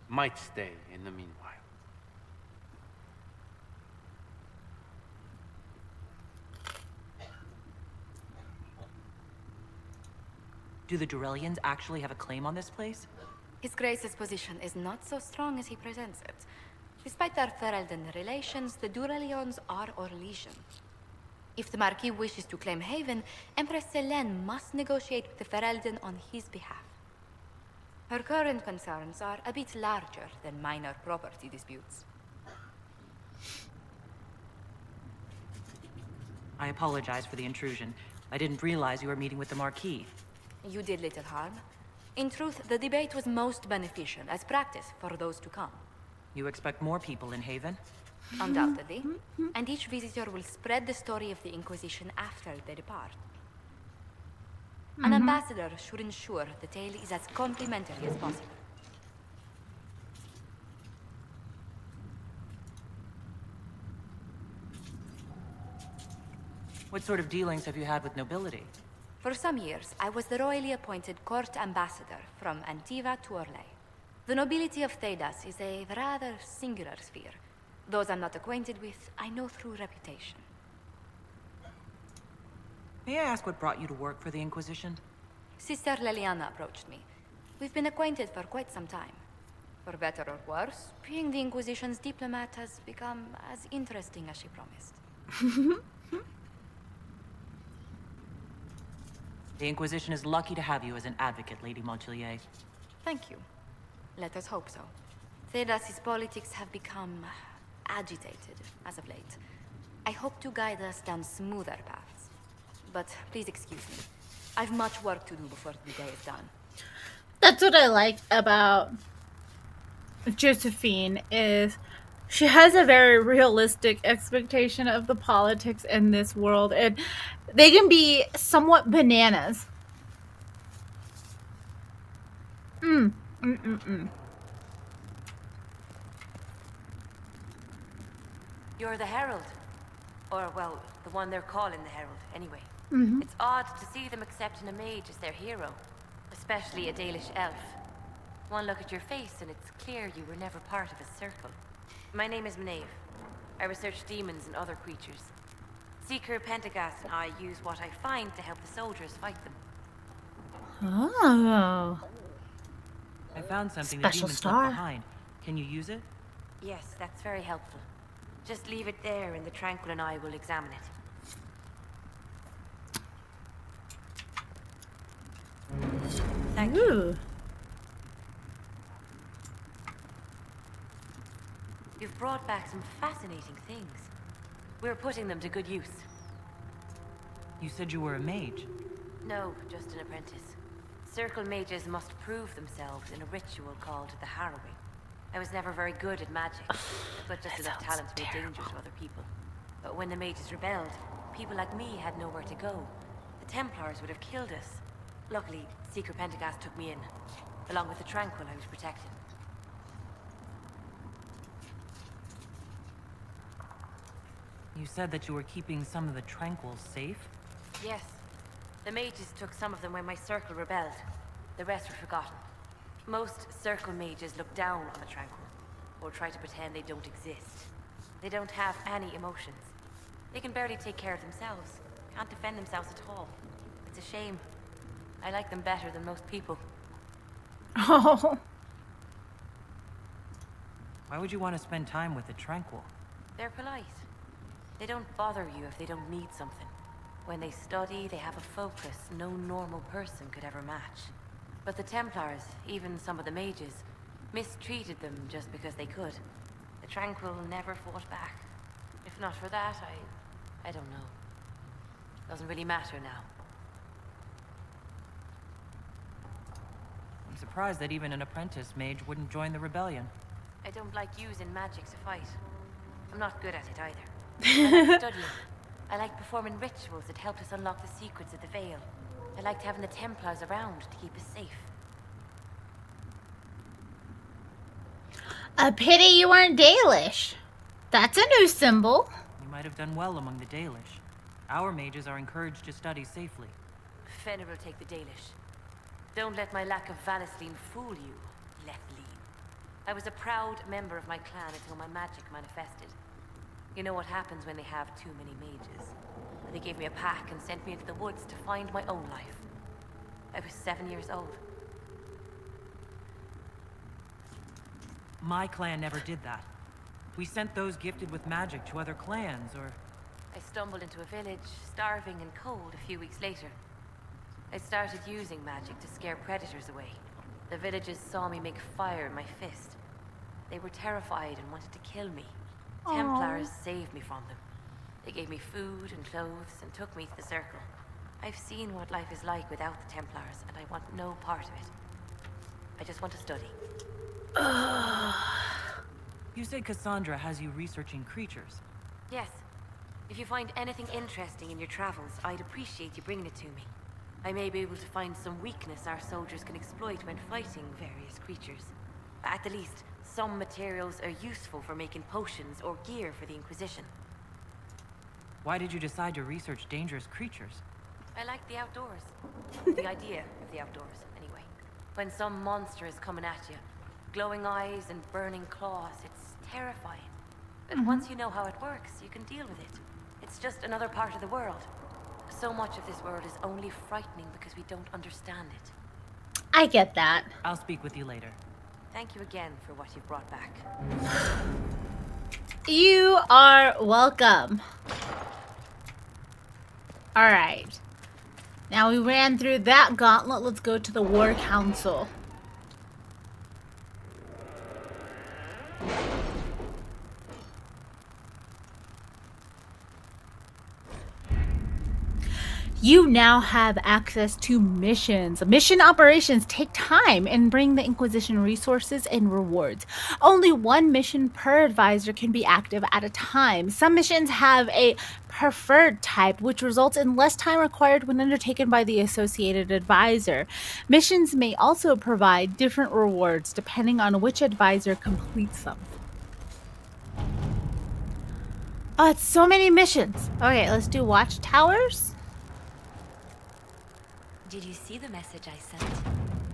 might stay in the meanwhile. Do the Durelians actually have a claim on this place? His Grace's position is not so strong as he presents it. Despite their Ferelden relations, the Durelions are our legion. If the Marquis wishes to claim Haven, Empress Selene must negotiate with the Ferelden on his behalf. Her current concerns are a bit larger than minor property disputes. I apologize for the intrusion. I didn't realize you were meeting with the Marquis. You did little harm. In truth, the debate was most beneficial as practice for those to come. You expect more people in Haven? Undoubtedly. And each visitor will spread the story of the Inquisition after they depart. An ambassador should ensure the tale is as complimentary as possible. What sort of dealings have you had with nobility? For some years, I was the royally appointed court ambassador from Antiva to Orlais. The nobility of Thedas is a rather singular sphere. Those I'm not acquainted with, I know through reputation. May I ask what brought you to work for the Inquisition? Sister Leliana approached me. We've been acquainted for quite some time. For better or worse, being the Inquisition's diplomat has become as interesting as she promised. The Inquisition is lucky to have you as an advocate, Lady Montchilier. Thank you. Let us hope so. Thedas' politics have become agitated as of late. I hope to guide us down smoother paths. But please excuse me. I've much work to do before the day is done. That's what I like about Josephine is she has a very realistic expectation of the politics in this world, and they can be somewhat bananas. You're the Herald. Or, well, the one they're calling the Herald, anyway. Mhm. It's odd to see them accepting a mage as their hero. Especially a Dalish elf. One look at your face and it's clear you were never part of a circle. My name is Maeve. I research demons and other creatures. Seeker Pentagast and I use what I find to help the soldiers fight them. Oh. I found something Special the demons star. left behind. Can you use it? Yes, that's very helpful. Just leave it there and the Tranquil and I will examine it. Thank you. You've brought back some fascinating things. We're putting them to good use. You said you were a mage. No, just an apprentice. Circle mages must prove themselves in a ritual called the Harrowing. I was never very good at magic, but just enough talent to be a danger to other people. But when the mages rebelled, people like me had nowhere to go. The Templars would have killed us. Luckily, Seeker Pentagast took me in, along with the Tranquil I was protecting. You said that you were keeping some of the Tranquils safe? Yes. The mages took some of them when my circle rebelled. The rest were forgotten. Most circle mages look down on the Tranquil, or try to pretend they don't exist. They don't have any emotions. They can barely take care of themselves. Can't defend themselves at all. It's a shame. I like them better than most people. Oh. Why would you want to spend time with the Tranquil? They're polite. They don't bother you if they don't need something. When they study, they have a focus no normal person could ever match. But the Templars, even some of the mages, mistreated them just because they could. The Tranquil never fought back. If not for that, I don't know. Doesn't really matter now. I'm surprised that even an apprentice mage wouldn't join the rebellion. I don't like using magic to fight. I'm not good at it either. I like studying. I like performing rituals that help us unlock the secrets of the Veil. I liked having the Templars around to keep us safe. A pity you weren't Dalish. That's a new symbol. You might have done well among the Dalish. Our mages are encouraged to study safely. Fenrir will take the Dalish. Don't let my lack of Vanisleen fool you, Lethleen. I was a proud member of my clan until my magic manifested. You know what happens when they have too many mages. They gave me a pack and sent me into the woods to find my own life. I was 7 years old. My clan never did that. We sent those gifted with magic to other clans, or... I stumbled into a village, starving and cold, a few weeks later. I started using magic to scare predators away. The villagers saw me make fire in my fist. They were terrified and wanted to kill me. Aww. Templars saved me from them. They gave me food and clothes and took me to the Circle. I've seen what life is like without the Templars, and I want no part of it. I just want to study. You say Cassandra has you researching creatures. Yes. If you find anything interesting in your travels, I'd appreciate you bringing it to me. I may be able to find some weakness our soldiers can exploit when fighting various creatures. At the least, some materials are useful for making potions or gear for the Inquisition. Why did you decide to research dangerous creatures? I like the outdoors. The idea of the outdoors, anyway. When some monster is coming at you, glowing eyes and burning claws, it's terrifying. But once you know how it works, you can deal with it. It's just another part of the world. So much of this world is only frightening because we don't understand it. I get that. I'll speak with you later. Thank you again for what you've brought back. You are welcome. Alright. Now we ran through that gauntlet. Let's go to the War Council. You now have access to missions. Mission operations take time and bring the Inquisition resources and rewards. Only one mission per advisor can be active at a time. Some missions have a preferred type, which results in less time required when undertaken by the associated advisor. Missions may also provide different rewards depending on which advisor completes them. Oh, it's so many missions. Okay, let's do watchtowers. Did you see the message I sent?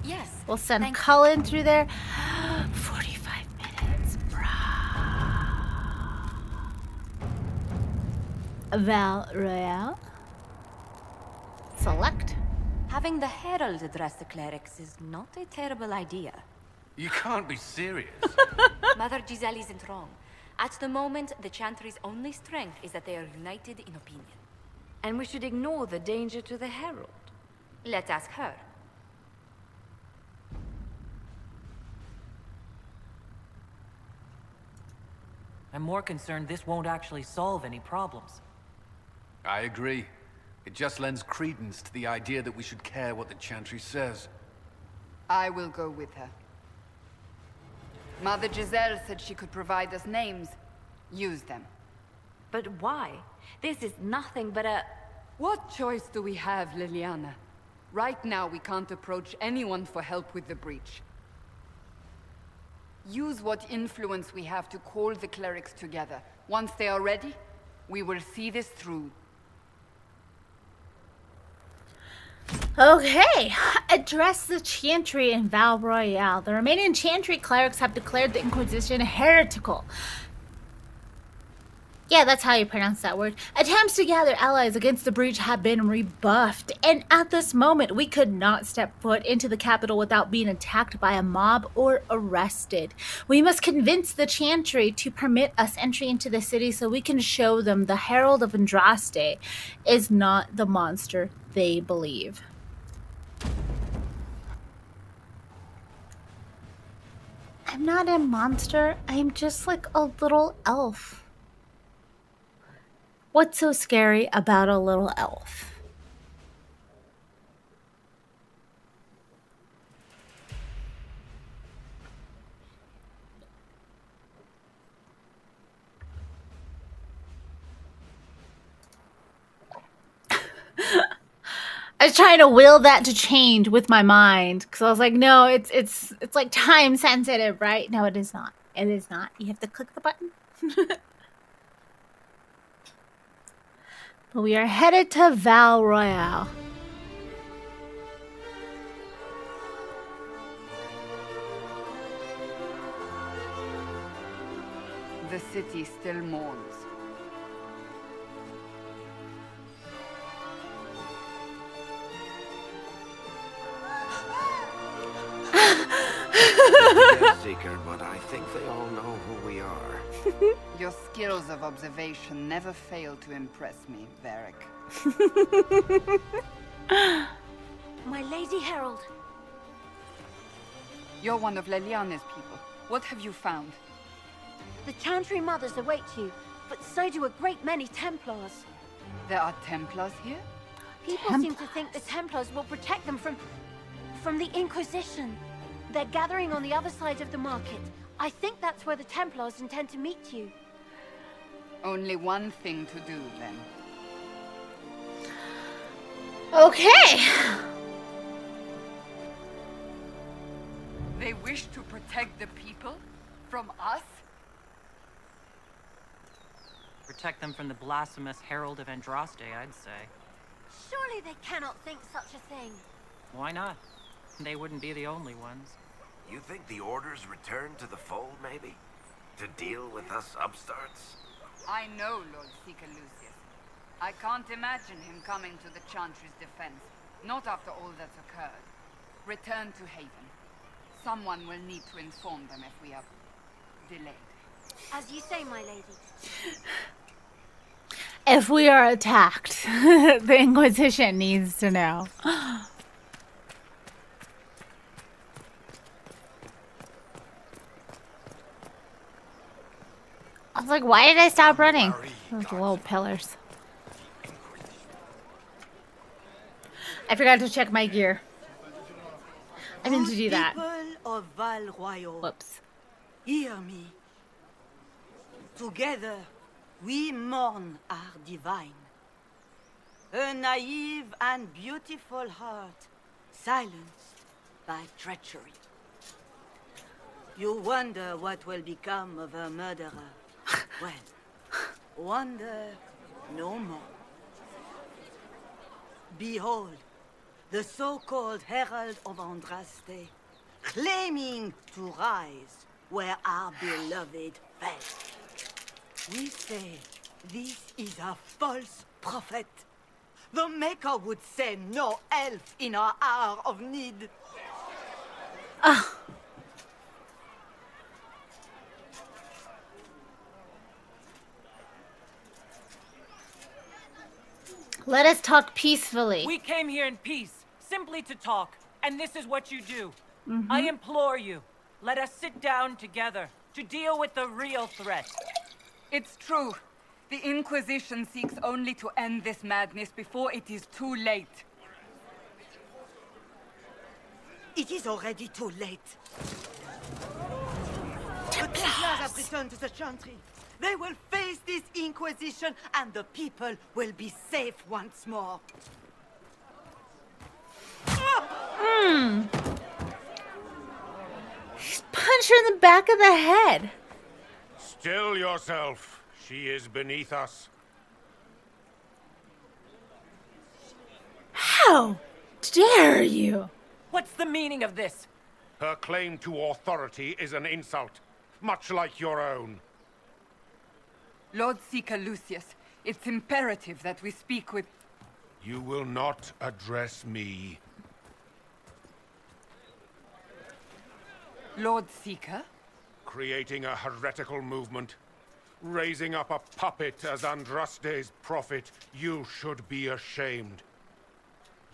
Yes. We'll send Cullen through there. 45 minutes, Val Royale. Select. Having the Herald address the clerics is not a terrible idea. You can't be serious. Mother Giselle isn't wrong. At the moment, the Chantry's only strength is that they are united in opinion. And we should ignore the danger to the Herald. Let's ask her. I'm more concerned this won't actually solve any problems. I agree. It just lends credence to the idea that we should care what the Chantry says. I will go with her. Mother Giselle said she could provide us names. Use them. But why? This is nothing but a... What choice do we have, Liliana? Right now, we can't approach anyone for help with the breach. Use what influence we have to call the clerics together. Once they are ready, we will see this through. Okay, address the Chantry in Val Royale. The remaining Chantry clerics have declared the Inquisition heretical. Yeah, that's how you pronounce that word. Attempts to gather allies against the breach have been rebuffed, and at this moment, we could not step foot into the capital without being attacked by a mob or arrested. We must convince the Chantry to permit us entry into the city so we can show them the Herald of Andraste is not the monster they believe. I'm not a monster. I'm just like a little elf. What's so scary about a little elf? I was trying to will that to change with my mind because I was like, no, it's like time sensitive, right? No, it is not. It is not. You have to click the button. But we are headed to Val Royale. The city still mourns. Yes, Seeker, but I think they all know who we are. Your skills of observation never fail to impress me, Varric. My Lady Herald. You're one of Leliane's people. What have you found? The Chantry Mothers await you, but so do a great many Templars. There are Templars here? People seem to think the Templars will protect them from the Inquisition. They're gathering on the other side of the market. I think that's where the Templars intend to meet you. Only one thing to do, then. Okay. They wish to protect the people? From us? Protect them from the blasphemous Herald of Andraste, I'd say. Surely they cannot think such a thing. Why not? They wouldn't be the only ones. You think the Order's returned to the fold, maybe? To deal with us upstarts? I know Lord Seeker Lucius. I can't imagine him coming to the Chantry's defense. Not after all that's occurred. Return to Haven. Someone will need to inform them if we are delayed. As you say, my lady. If we are attacked, the Inquisition needs to know. I was like, why did I stop running? Those little pillars. I forgot to check my gear. I meant to do that. People of Val Royal. Whoops. Hear me. Together, we mourn our divine. A naive and beautiful heart, silenced by treachery. You wonder what will become of a murderer. Well, wonder no more. Behold, the so-called Herald of Andraste, claiming to rise where our beloved fell. We say this is a false prophet. The Maker would send no elf in our hour of need. Let us talk peacefully. We came here in peace, simply to talk, and this is what you do. Mhm. I implore you, let us sit down together to deal with the real threat. It's true. The Inquisition seeks only to end this madness before it is too late. It is already too late. The Templars have returned to the Chantry. They will face this Inquisition, and the people will be safe once more. Punch her in the back of the head. Still yourself. She is beneath us. How dare you? What's the meaning of this? Her claim to authority is an insult, much like your own. Lord Seeker Lucius, it's imperative that we speak with... You will not address me. Lord Seeker? Creating a heretical movement. Raising up a puppet as Andraste's prophet. You should be ashamed.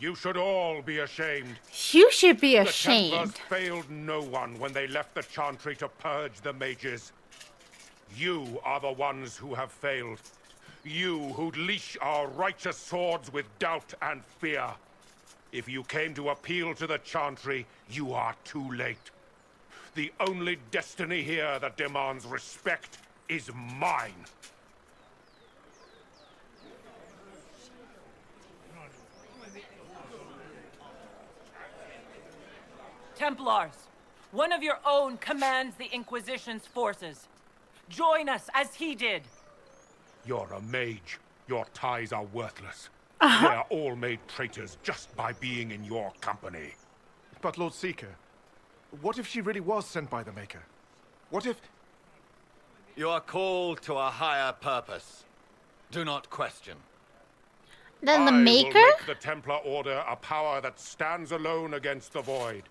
You should all be ashamed. You should be The ashamed. Templars failed no one when they left the Chantry to purge the mages. You are the ones who have failed. You who'd leash our righteous swords with doubt and fear. If you came to appeal to the Chantry, you are too late. The only destiny here that demands respect is mine. Templars, one of your own commands the Inquisition's forces. Join us as he did. You're a mage. Your ties are worthless. They're all made traitors just by being in your company. But Lord Seeker, what if she really was sent by the Maker? What if... You are called to a higher purpose. Do not question. Then the I will Maker? make the Templar Order a power that stands alone against the Void.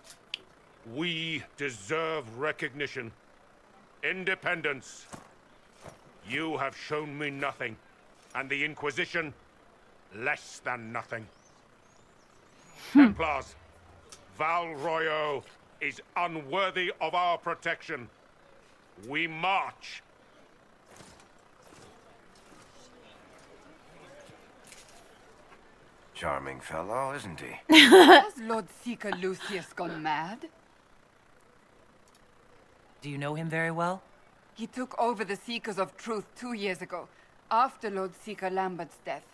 We deserve recognition. Independence. You have shown me nothing, and the Inquisition, less than nothing. Templars, Val Royo is unworthy of our protection. We march. Charming fellow, isn't he? Has Lord Seeker Lucius gone mad? Do you know him very well? He took over the Seekers of Truth 2 years ago, after Lord Seeker Lambert's death.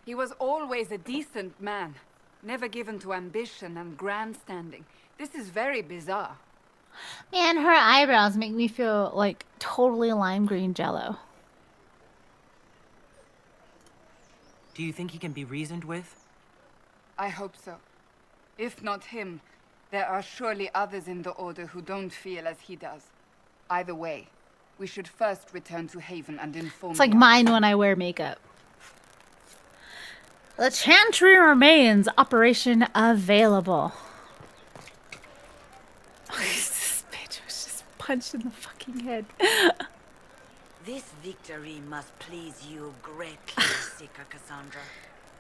He was always a decent man, never given to ambition and grandstanding. This is very bizarre. Man, her eyebrows make me feel like totally lime green jello. Do you think he can be reasoned with? I hope so. If not him, there are surely others in the Order who don't feel as he does. Either way, we should first return to Haven and inform It's like the mine when I wear makeup. The Chantry remains. Operation available. This bitch was just punched in the fucking head. This victory must please you greatly, Seeker Cassandra.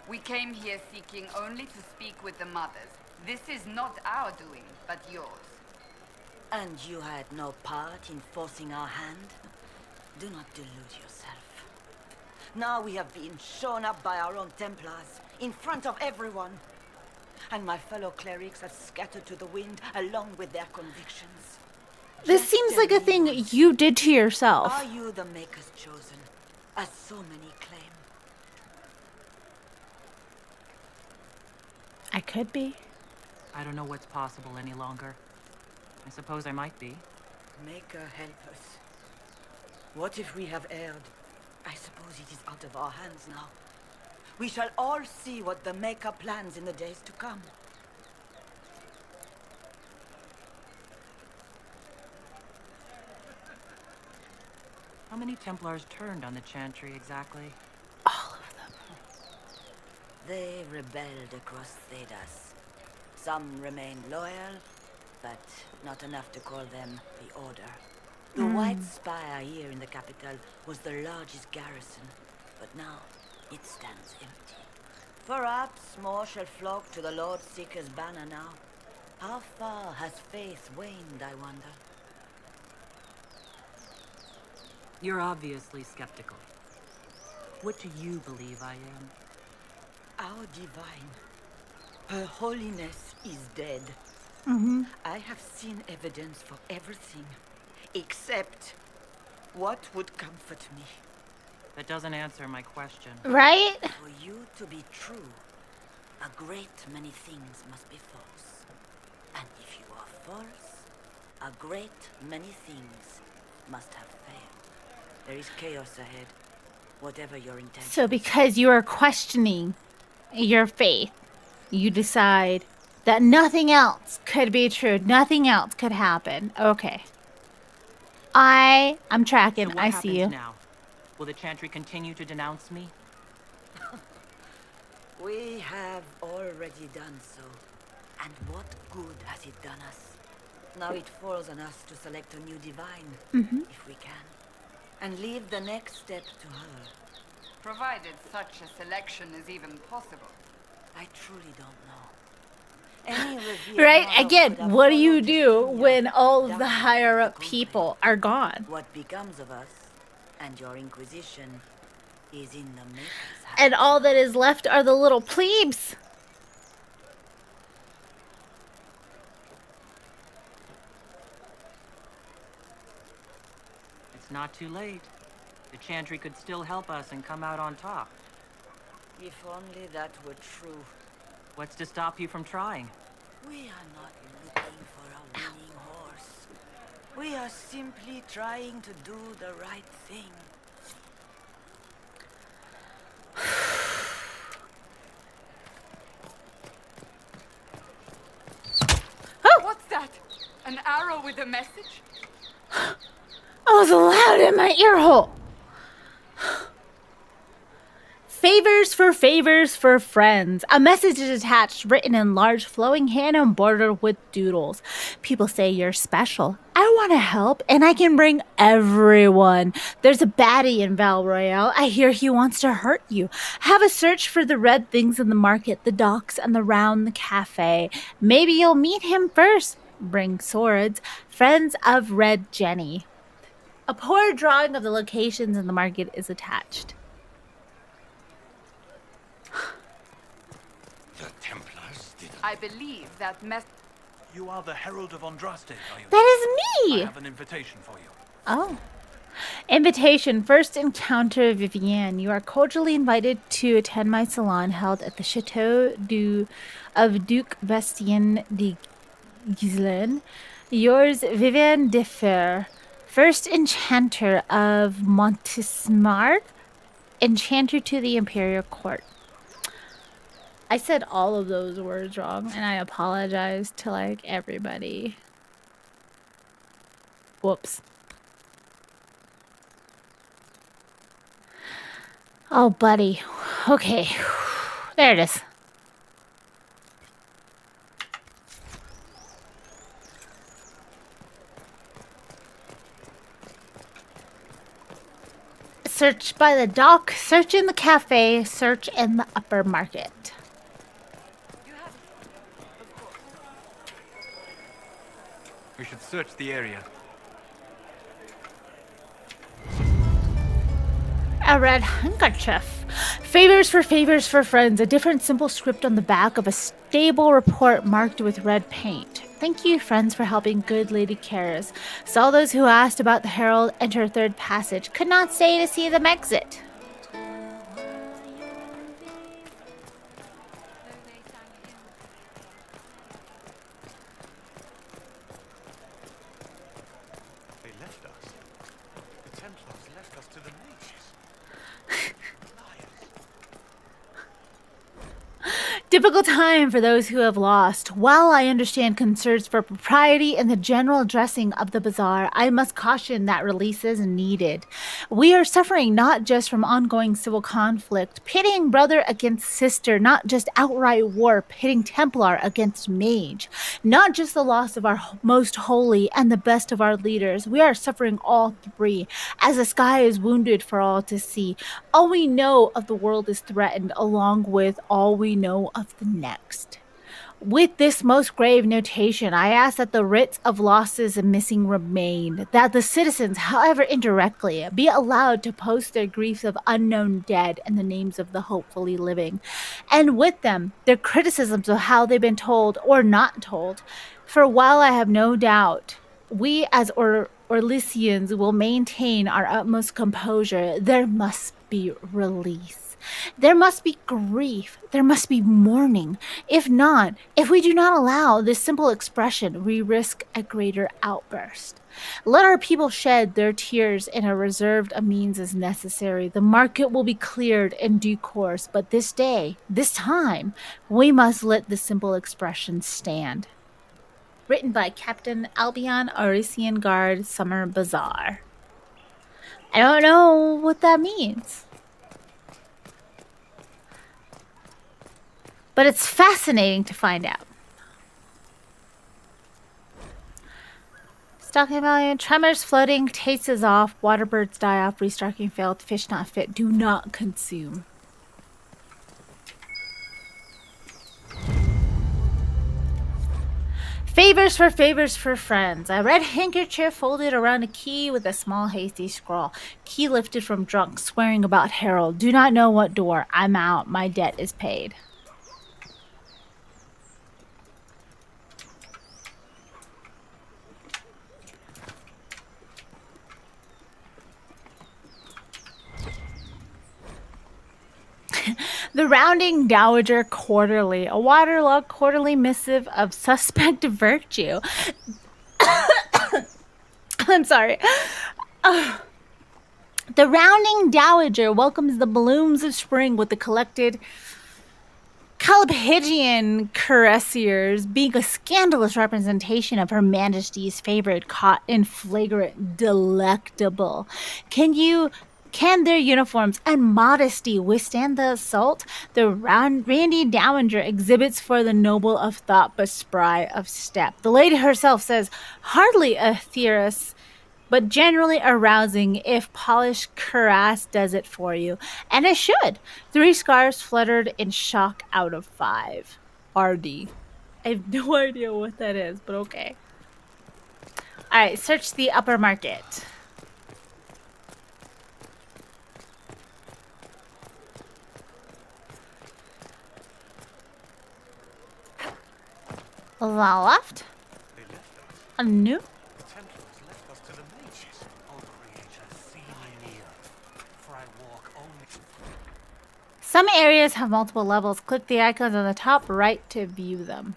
We came here seeking only to speak with the mothers. This is not our doing, but yours. And you had no part in forcing our hand? Do not delude yourself. Now we have been shown up by our own Templars, in front of everyone. And my fellow clerics have scattered to the wind along with their convictions. This seems like a thing you did to yourself. Are you the Maker's chosen, as so many claim? I could be. I don't know what's possible any longer. I suppose I might be. Maker, help us. What if we have erred? I suppose it is out of our hands now. We shall all see what the Maker plans in the days to come. How many Templars turned on the Chantry exactly? They rebelled across Thedas. Some remained loyal, but not enough to call them the Order. The White Spire here in the capital was the largest garrison, but now it stands empty. Perhaps more shall flock to the Lord Seeker's banner now. How far has faith waned, I wonder? You're obviously skeptical. What do you believe I am? Our divine. Her holiness is dead. I have seen evidence for everything, except what would comfort me. That doesn't answer my question. Right? For you to be true, a great many things must be false. And if you are false, a great many things must have failed. There is chaos ahead, whatever your intention. So because you are questioning your faith, you decide that nothing else could be true. Nothing else could happen. Okay. I'm tracking. So what I happens see you. now? Will the Chantry continue to denounce me? We have already done so. And what good has it done us? Now it falls on us to select a new divine, if we can. And leave the next step to her. Provided such a selection is even possible. I truly don't know. Any revered Right? monarch Again, would have what do you followed do Justinia when all of the down higher to up the people are gone? What becomes of us and your Inquisition is in the Maker's hands. And all that is left are the little plebes. It's not too late. The Chantry could still help us and come out on top. If only that were true. What's to stop you from trying? We are not looking for a winning horse. We are simply trying to do the right thing. What's that? An arrow with a message? I was loud in my ear hole. Faith Favors for friends. A message is attached, written in large flowing hand and bordered with doodles. People say you're special. I want to help, and I can bring everyone. There's a baddie in Val Royale. I hear he wants to hurt you. Have a search for the red things in the market, the docks, and the cafe. Maybe you'll meet him first. Bring swords. Friends of Red Jenny. A poor drawing of the locations in the market is attached. The Templars did. I believe that You are the Herald of Andraste, are you? That is me! I have an invitation for you. Oh. Invitation. First encounter Vivienne. You are cordially invited to attend my salon held at the Chateau of Duc Bastien de Gislaine. Yours, Vivienne de Fer. First enchanter of Montismart. Enchanter to the Imperial Court. I said all of those words wrong, and I apologize to, like, everybody. Whoops. Oh, buddy. Okay. There it is. Search by the dock, search in the cafe, search in the upper market. We should search the area. A red handkerchief. Favors for friends. A different simple script on the back of a stable report marked with red paint. Thank you, friends, for helping good Lady Karis. Saw those who asked about the Herald enter third passage. Could not stay to see them exit. They left us. The Templars left us to the mages. Difficult time for those who have lost. While I understand concerns for propriety and the general dressing of the bazaar, I must caution that release is needed. We are suffering not just from ongoing civil conflict, pitting brother against sister, not just outright war, pitting Templar against mage, not just the loss of our most holy and the best of our leaders. We are suffering all three, as the sky is wounded for all to see. All we know of the world is threatened, along with all we know of the next. With this most grave notation, I ask that the writs of losses and missing remain, that the citizens, however indirectly, be allowed to post their griefs of unknown dead and the names of the hopefully living, and with them, their criticisms of how they've been told or not told. For while I have no doubt, we as Orlesians will maintain our utmost composure, there must be release. There must be grief. There must be mourning. If not, if we do not allow this simple expression, we risk a greater outburst. Let our people shed their tears in a reserved means as necessary. The market will be cleared in due course, but this day, this time, we must let the simple expression stand. Written by Captain Albion Orisian Guard Summer Bazaar. I don't know what that means. But it's fascinating to find out. Stocking value, tremors floating, taste is off, water birds die off, restocking failed, fish not fit, do not consume. Favors for friends. A red handkerchief folded around a key with a small hasty scrawl. Key lifted from drunk, swearing about Harold. Do not know what door. I'm out. My debt is paid. The Rounding Dowager Quarterly, a waterlogged quarterly missive of suspect virtue. I'm sorry. The Rounding Dowager welcomes the blooms of spring with the collected Caliphagian cuirassiers, being a scandalous representation of Her Majesty's favorite, caught in flagrant delectable. Can Can their uniforms and modesty withstand the assault the Randy Dowager exhibits for the noble of thought but spry of step? The lady herself says, hardly a theorist, but generally arousing if polished cuirass does it for you. And it should. 3 scars fluttered in shock out of 5. RD. I have no idea what that is, but okay. Alright, search the upper market. The left? A new? Some areas have multiple levels. Click the icons on the top right to view them.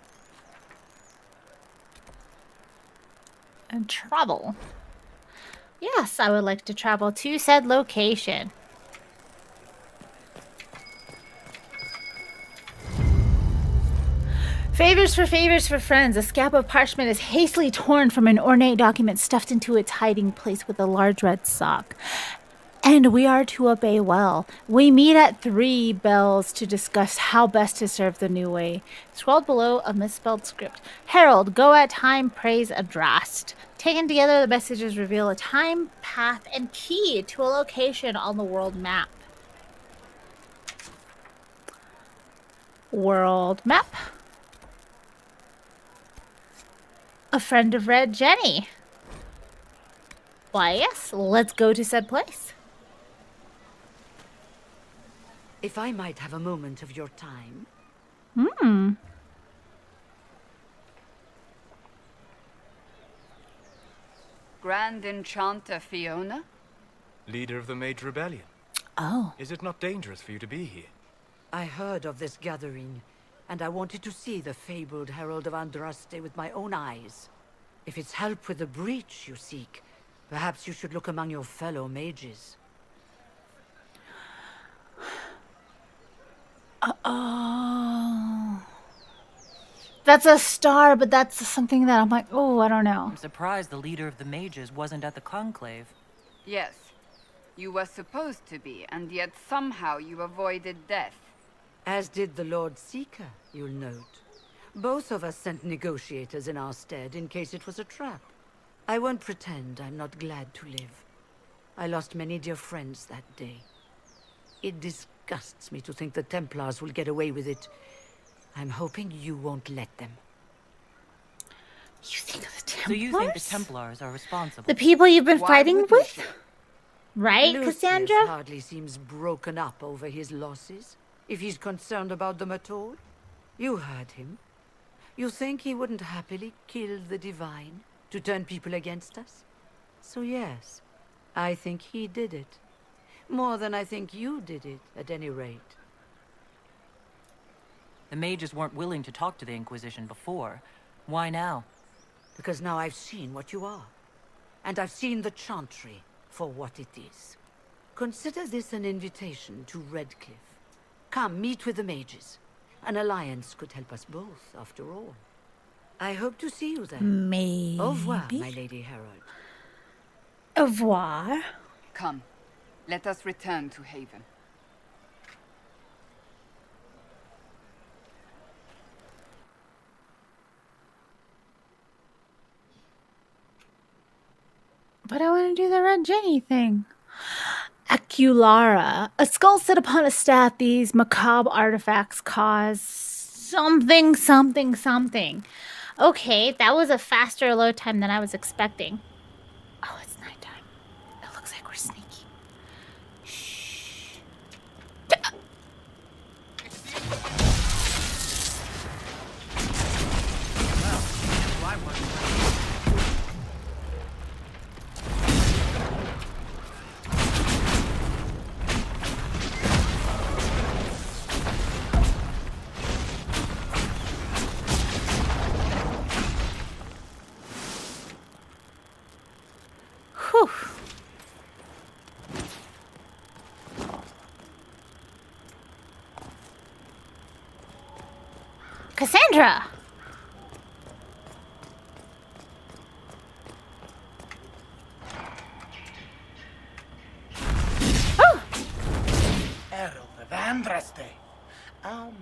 And travel. Yes, I would like to travel to said location. Favors for friends. A scrap of parchment is hastily torn from an ornate document stuffed into its hiding place with a large red sock. And we are to obey well. We meet at 3 bells to discuss how best to serve the new way. Scrolled below a misspelled script. Herald, go at time, praise addressed. Taken together, the messages reveal a time, path, and key to a location on the world map. World map. A friend of Red Jenny. Why, yes, let's go to said place. If I might have a moment of your time. Grand Enchanter Fiona? Leader of the Mage Rebellion. Oh. Is it not dangerous for you to be here? I heard of this gathering, and I wanted to see the fabled Herald of Andraste with my own eyes. If it's help with the breach you seek, perhaps you should look among your fellow mages. Oh. That's a star, but that's something that I'm like, oh, I don't know. I'm surprised the leader of the mages wasn't at the conclave. Yes. You were supposed to be, and yet somehow you avoided death. As did the Lord Seeker, you'll note. Both of us sent negotiators in our stead in case it was a trap. I won't pretend I'm not glad to live. I lost many dear friends that day. It disgusts me to think the Templars will get away with it. I'm hoping you won't let them. You think the Templars? So you think the Templars are responsible? The people you've been fighting with? You? Right, Lucius Cassandra? hardly seems broken up over his losses, if he's concerned about them at all. You heard him. You think he wouldn't happily kill the Divine to turn people against us? So yes, I think he did it. More than I think you did it, at any rate. The mages weren't willing to talk to the Inquisition before. Why now? Because now I've seen what you are. And I've seen the Chantry for what it is. Consider this an invitation to Redcliffe. Come, meet with the mages. An alliance could help us both, after all. I hope to see you then. Maybe. Au revoir, my Lady Herald. Au revoir. Come, let us return to Haven. But I want to do the Red Jenny thing. Aculara. A skull set upon a staff. These macabre artifacts cause something, something, something. Okay, that was a faster load time than I was expecting. Oh, it's nighttime. It looks like we're sneaky. Shh. Whew. Cassandra!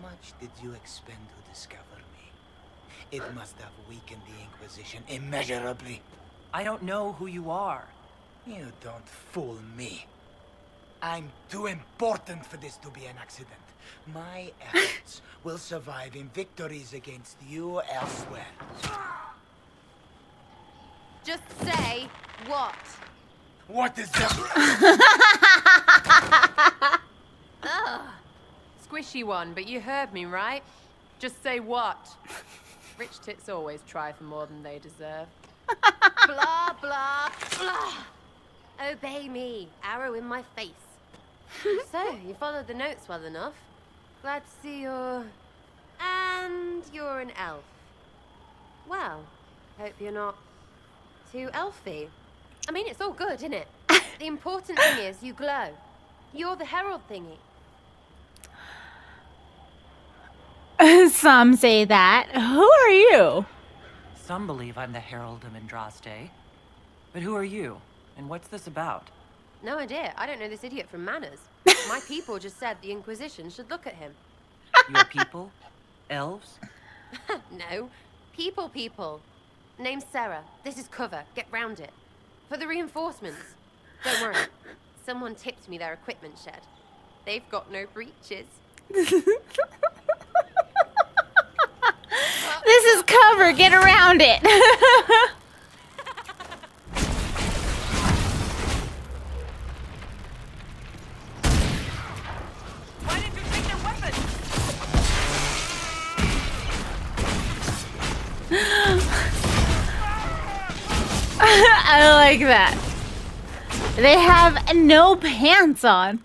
much did you expend to discover me? It must have weakened the Inquisition immeasurably. I don't know who you are. You don't fool me. I'm too important for this to be an accident. My efforts will survive in victories against you elsewhere. Just say what? What is that? Ugh. Squishy one, but you heard me, right? Just say what? Rich tits always try for more than they deserve. Blah, blah, blah. Obey me. Arrow in my face. So, you followed the notes well enough. Glad to see you're... And you're an elf. Well, hope you're not too elfy. I mean, it's all good, isn't it? The important thing is you glow. You're the herald thingy. Some say that. Who are you? Some believe I'm the Herald of Andraste. But who are you? And what's this about? No idea. I don't know this idiot from Manners. My people just said the Inquisition should look at him. Your people? Elves? No. People. Name's Sarah. This is cover. Get round it. For the reinforcements. Don't worry. Someone tipped me their equipment shed. They've got no breaches. This is cover. Get around it. Why did you take their weapons? I like that. They have no pants on.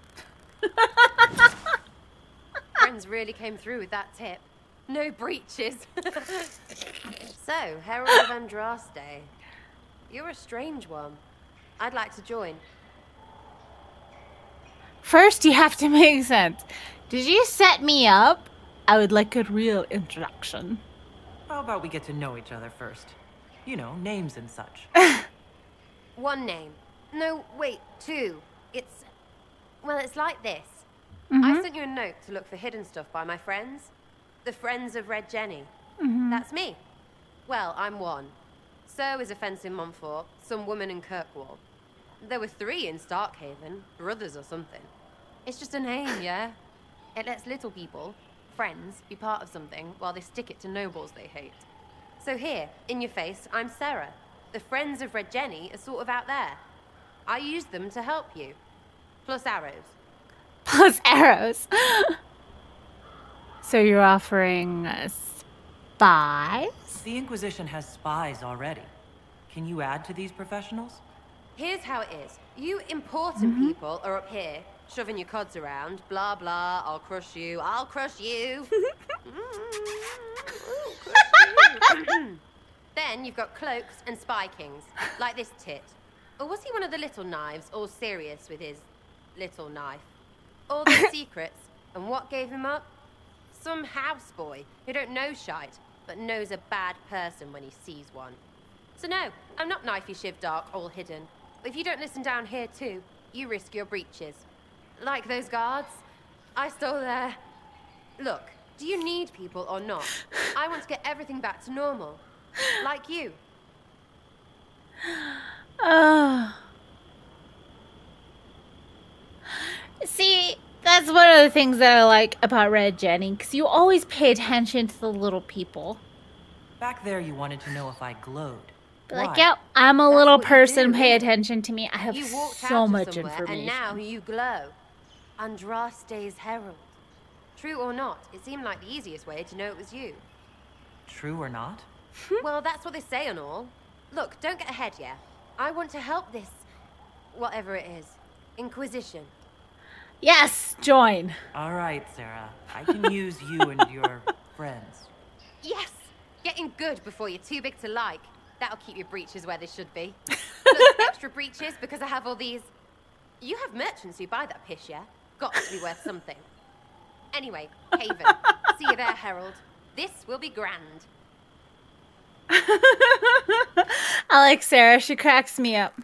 Friends really came through with that tip. No breaches. So, Herald of Andraste. You're a strange one. I'd like to join. First, you have to make sense. Did you set me up? I would like a real introduction. How about we get to know each other first? You know, names and such. One name. No, wait, two. It's... Well, it's like this. Mm-hmm. I sent you a note to look for hidden stuff by my friends. The Friends of Red Jenny. Mm-hmm. That's me. Well, I'm one. So is a fence in Montfort, some woman in Kirkwall. There were 3 in Starkhaven, brothers or something. It's just a name, yeah? It lets little people, friends, be part of something while they stick it to nobles they hate. So here, in your face, I'm Sarah. The Friends of Red Jenny are sort of out there. I use them to help you. Plus arrows. Plus arrows. So you're offering spies? The Inquisition has spies already. Can you add to these professionals? Here's how it is. You important people are up here, shoving your cods around. Blah, blah, I'll crush you. Then you've got cloaks and spy kings, like this tit. Or was he one of the little knives, all serious with his little knife? All the secrets, and what gave him up? Some houseboy who don't know shite, but knows a bad person when he sees one. So no, I'm not knifey shiv dark, all hidden. But if you don't listen down here too, you risk your breeches. Like those guards, I stole their... Look, do you need people or not? I want to get everything back to normal. Like you. See, that's one of the things that I like about Red Jenny, because you always pay attention to the little people. Back there you wanted to know if I glowed. Like, yep, I'm a little person, pay attention to me. I have You walked so out of much somewhere, information. and now you glow. Andraste's herald. True or not, it seemed like the easiest way to know it was you. True or not? Well, that's what they say and all. Look, don't get ahead, yeah? I want to help this... whatever it is. Inquisition. Yes, join. All right, Sarah. I can use you and your friends. Yes! Getting good before you're too big to like. That'll keep your breeches where they should be. Plus extra breeches because I have all these... You have merchants who buy that piss, yeah? Got to be worth something. Anyway, Haven. See you there, Herald. This will be grand. I like Sarah. She cracks me up.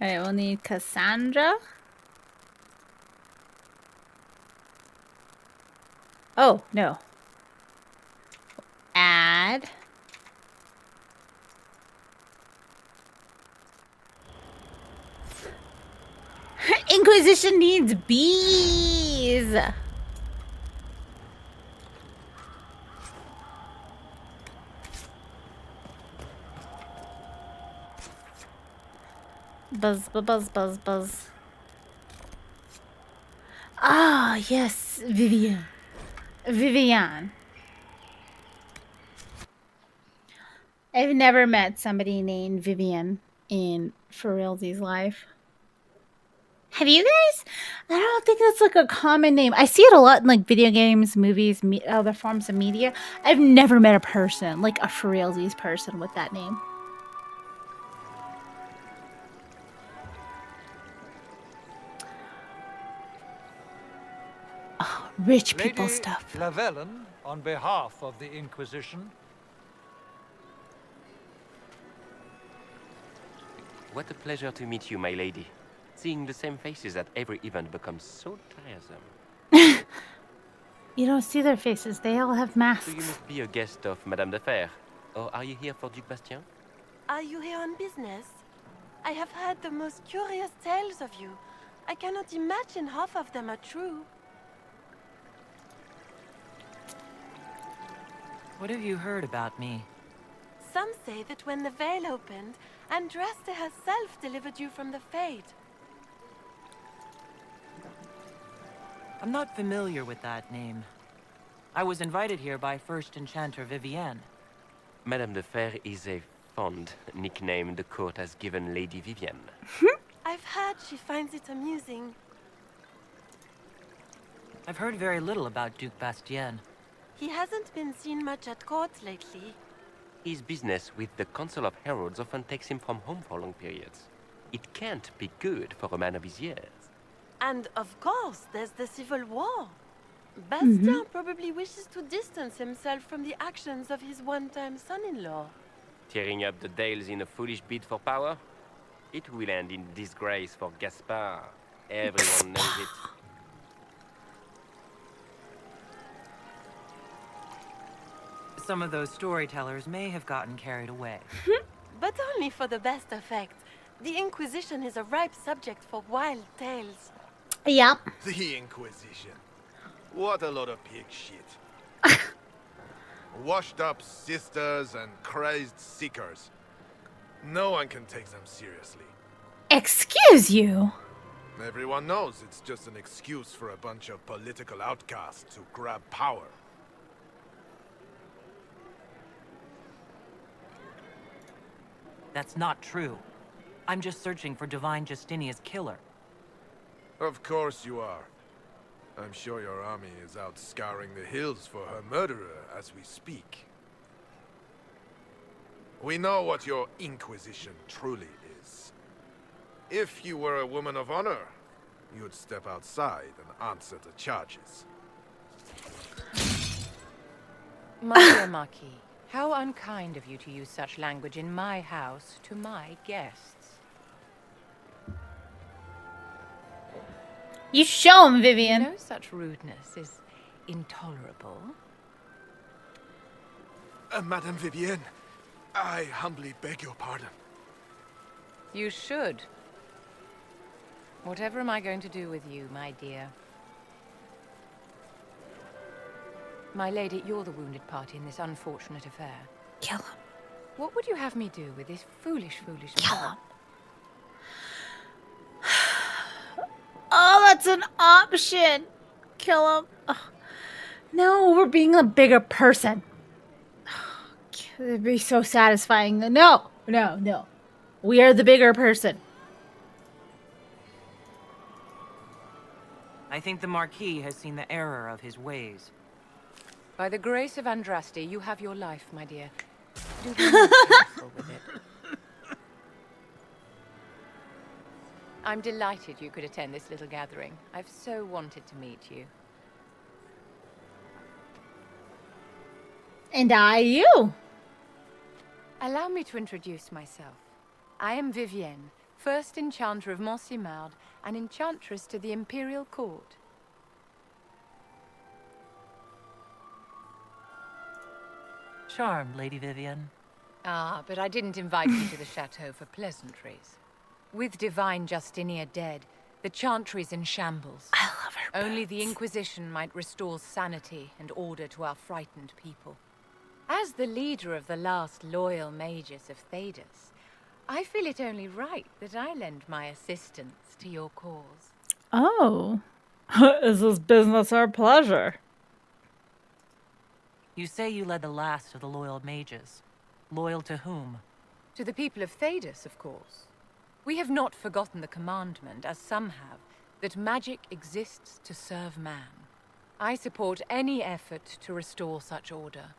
Alright, we'll need Cassandra. Oh, no. Add. Inquisition needs bees. Buzz, buzz, buzz, buzz, buzz. Ah, yes, Vivian. Vivian. I've never met somebody named Vivian in for realsy's life. Have you guys? I don't think that's like a common name. I see it a lot in like video games, movies, other forms of media. I've never met a person, like a for realsy's person with that name. Oh, rich people Lady stuff. Lavellen, on behalf of the Inquisition. What a pleasure to meet you, my lady. Seeing the same faces at every event becomes so tiresome. You don't see their faces. They all have masks. So you must be a guest of Madame de Fer. Or are you here for Duc Bastien? Are you here on business? I have heard the most curious tales of you. I cannot imagine half of them are true. What have you heard about me? Some say that when the veil opened, Andraste herself delivered you from the Fate. I'm not familiar with that name. I was invited here by First Enchanter Vivienne. Madame de Fer is a fond nickname the court has given Lady Vivienne. I've heard she finds it amusing. I've heard very little about Duc Bastien. He hasn't been seen much at court lately. His business with the Council of Heralds often takes him from home for long periods. It can't be good for a man of his years. And of course, there's the Civil War. Bastien probably wishes to distance himself from the actions of his one-time son-in-law. Tearing up the Dales in a foolish bid for power? It will end in disgrace for Gaspard. Everyone knows it. Some of those storytellers may have gotten carried away. But only for the best effect. The Inquisition is a ripe subject for wild tales. Yep. The Inquisition. What a lot of pig shit. Washed up sisters and crazed seekers. No one can take them seriously. Excuse you. Everyone knows it's just an excuse for a bunch of political outcasts to grab power. That's not true. I'm just searching for Divine Justinia's killer. Of course you are. I'm sure your army is out scouring the hills for her murderer as we speak. We know what your Inquisition truly is. If you were a woman of honor, you'd step outside and answer the charges. My dear Marquis, how unkind of you to use such language in my house to my guests. You show him, Vivian. No such rudeness is intolerable. Madame Vivienne, I humbly beg your pardon. You should. Whatever am I going to do with you, my dear? My lady, you're the wounded party in this unfortunate affair. Kill him. What would you have me do with this foolish Kill man? him. Oh, that's an option. Kill him. Oh. No, we're being a bigger person. It'd be so satisfying. No, no, no. We are the bigger person. I think the Marquis has seen the error of his ways. By the grace of Andraste, you have your life, my dear. Do be more careful with it. I'm delighted you could attend this little gathering. I've so wanted to meet you. And you. Allow me to introduce myself. I am Vivienne, first enchanter of Montsimard, and enchantress to the Imperial Court. Charmed, Lady Vivian. Ah, but I didn't invite you to the chateau for pleasantries. With Divine Justinia dead, the Chantry's in shambles. I love her. Only the Inquisition might restore sanity and order to our frightened people. As the leader of the last loyal mages of Thedas, I feel it only right that I lend my assistance to your cause. Oh. Is this business or pleasure? You say you led the last of the loyal mages. Loyal to whom? To the people of Thedas, of course. We have not forgotten the commandment, as some have, that magic exists to serve man. I support any effort to restore such order.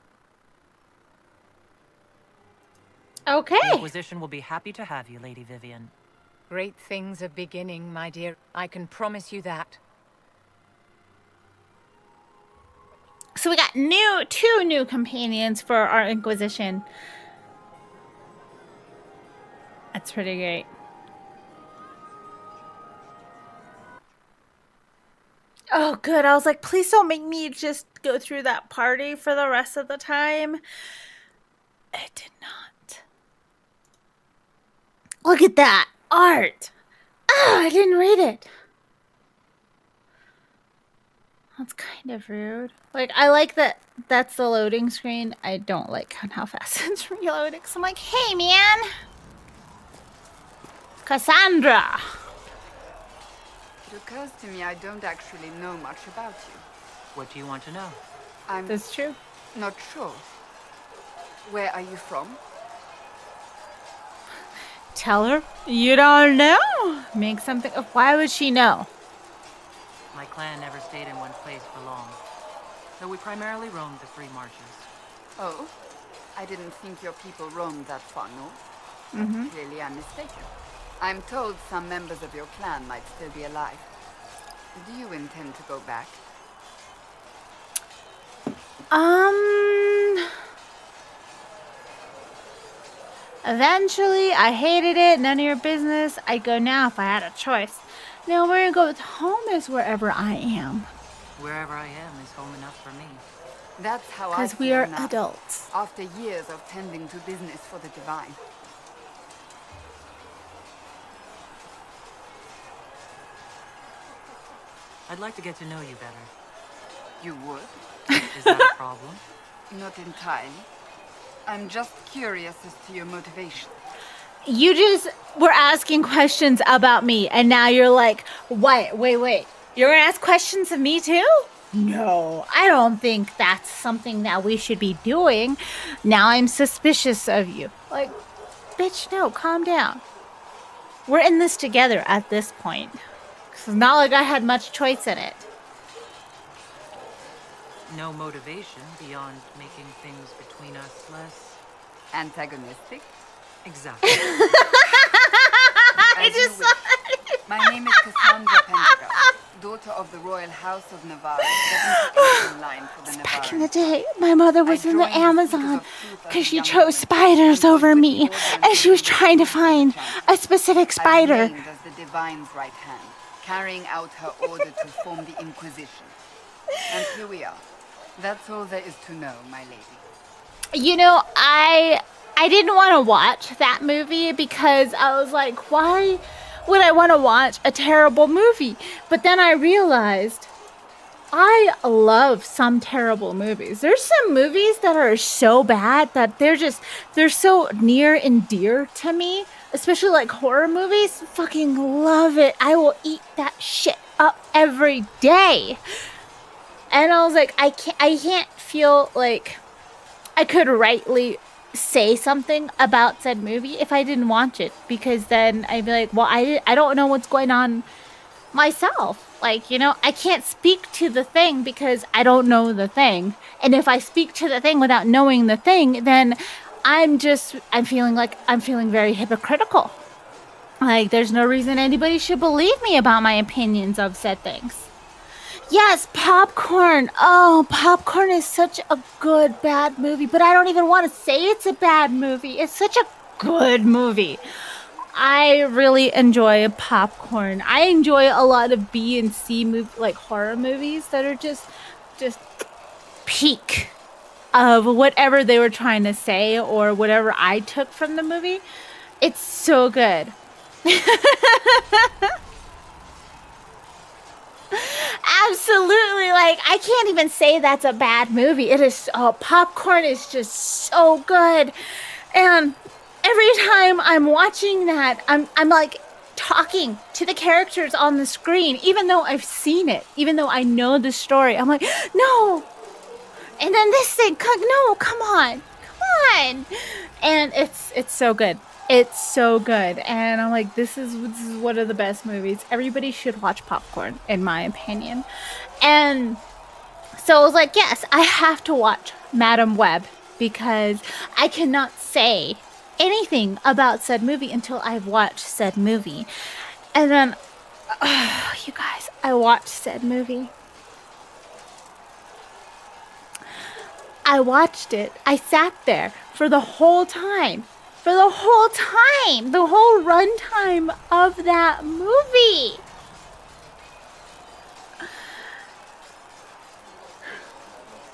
Okay. The Inquisition will be happy to have you, Lady Vivian. Great things are beginning, my dear. I can promise you that. So we got two new companions for our Inquisition. That's pretty great. Oh, good. I was like, please don't make me just go through that party for the rest of the time. It did not. Look at that art. Oh, I didn't read it. That's kind of rude. Like, I like that that's the loading screen. I don't like how fast it's reloading. So I'm like, hey, man. Cassandra. It occurs to me I don't actually know much about you. What do you want to know? I'm That's true. not sure. Where are you from? Tell her you don't know. Make something. Why would she know? My clan never stayed in one place for long, so we primarily roamed the free marches. Oh, I didn't think your people roamed that far north. Mm-hmm. Clearly I'm mistaken. I'm told some members of your clan might still be alive. Do you intend to go back? Eventually, I hated it. None of your business. I'd go now if I had a choice. No, where I go with home is wherever I am. Wherever I am is home enough for me. That's how I Because we feel are now, adults. after years of tending to business for the divine. I'd like to get to know you better. You would? Is that a problem? Not entirely. I'm just curious as to your motivation. You just were asking questions about me, and now you're like, wait. You're going to ask questions of me too? No, I don't think that's something that we should be doing. Now I'm suspicious of you. Like, bitch, no, calm down. We're in this together at this point. It's not like I had much choice in it. No motivation beyond making things between us less antagonistic. Exactly. I just saw it. My name is Cassandra Pendergast, daughter of the Royal House of Navarre, 78th in line for the Back in Navarre. the day, my mother was in the Amazon because she chose spiders over me, and she was trying to find a specific spider. I've named as the Divine's right hand, carrying out her order to form the Inquisition. And here we are. That's all there is to know, my lady. You know, I didn't want to watch that movie because I was like, why would I want to watch a terrible movie? But then I realized I love some terrible movies. There's some movies that are so bad that they're so near and dear to me, especially like horror movies. Fucking love it. I will eat that shit up every day. And I was like, I can't feel like I could rightly say something about said movie if I didn't watch it, because then I'd be like, well, I don't know what's going on myself. Like, you know, I can't speak to the thing because I don't know the thing. And if I speak to the thing without knowing the thing, then I'm feeling very hypocritical. Like, there's no reason anybody should believe me about my opinions of said things. Yes, Popcorn. Oh, Popcorn is such a good, bad movie. But I don't even want to say it's a bad movie. It's such a good movie. I really enjoy Popcorn. I enjoy a lot of B and C like horror movies that are just peak of whatever they were trying to say or whatever I took from the movie. It's so good. Absolutely. Like, I can't even say that's a bad movie. It is, Popcorn is just so good. And every time I'm watching that, I'm like talking to the characters on the screen, even though I've seen it, even though I know the story. I'm like, no. And then this thing, no, come on. And it's so good. It's so good. And I'm like, this is one of the best movies. Everybody should watch Popcorn, in my opinion. And so I was like, yes, I have to watch Madam Web because I cannot say anything about said movie until I've watched said movie. And then, you guys, I watched said movie. I watched it. I sat there for the whole time. The whole runtime of that movie.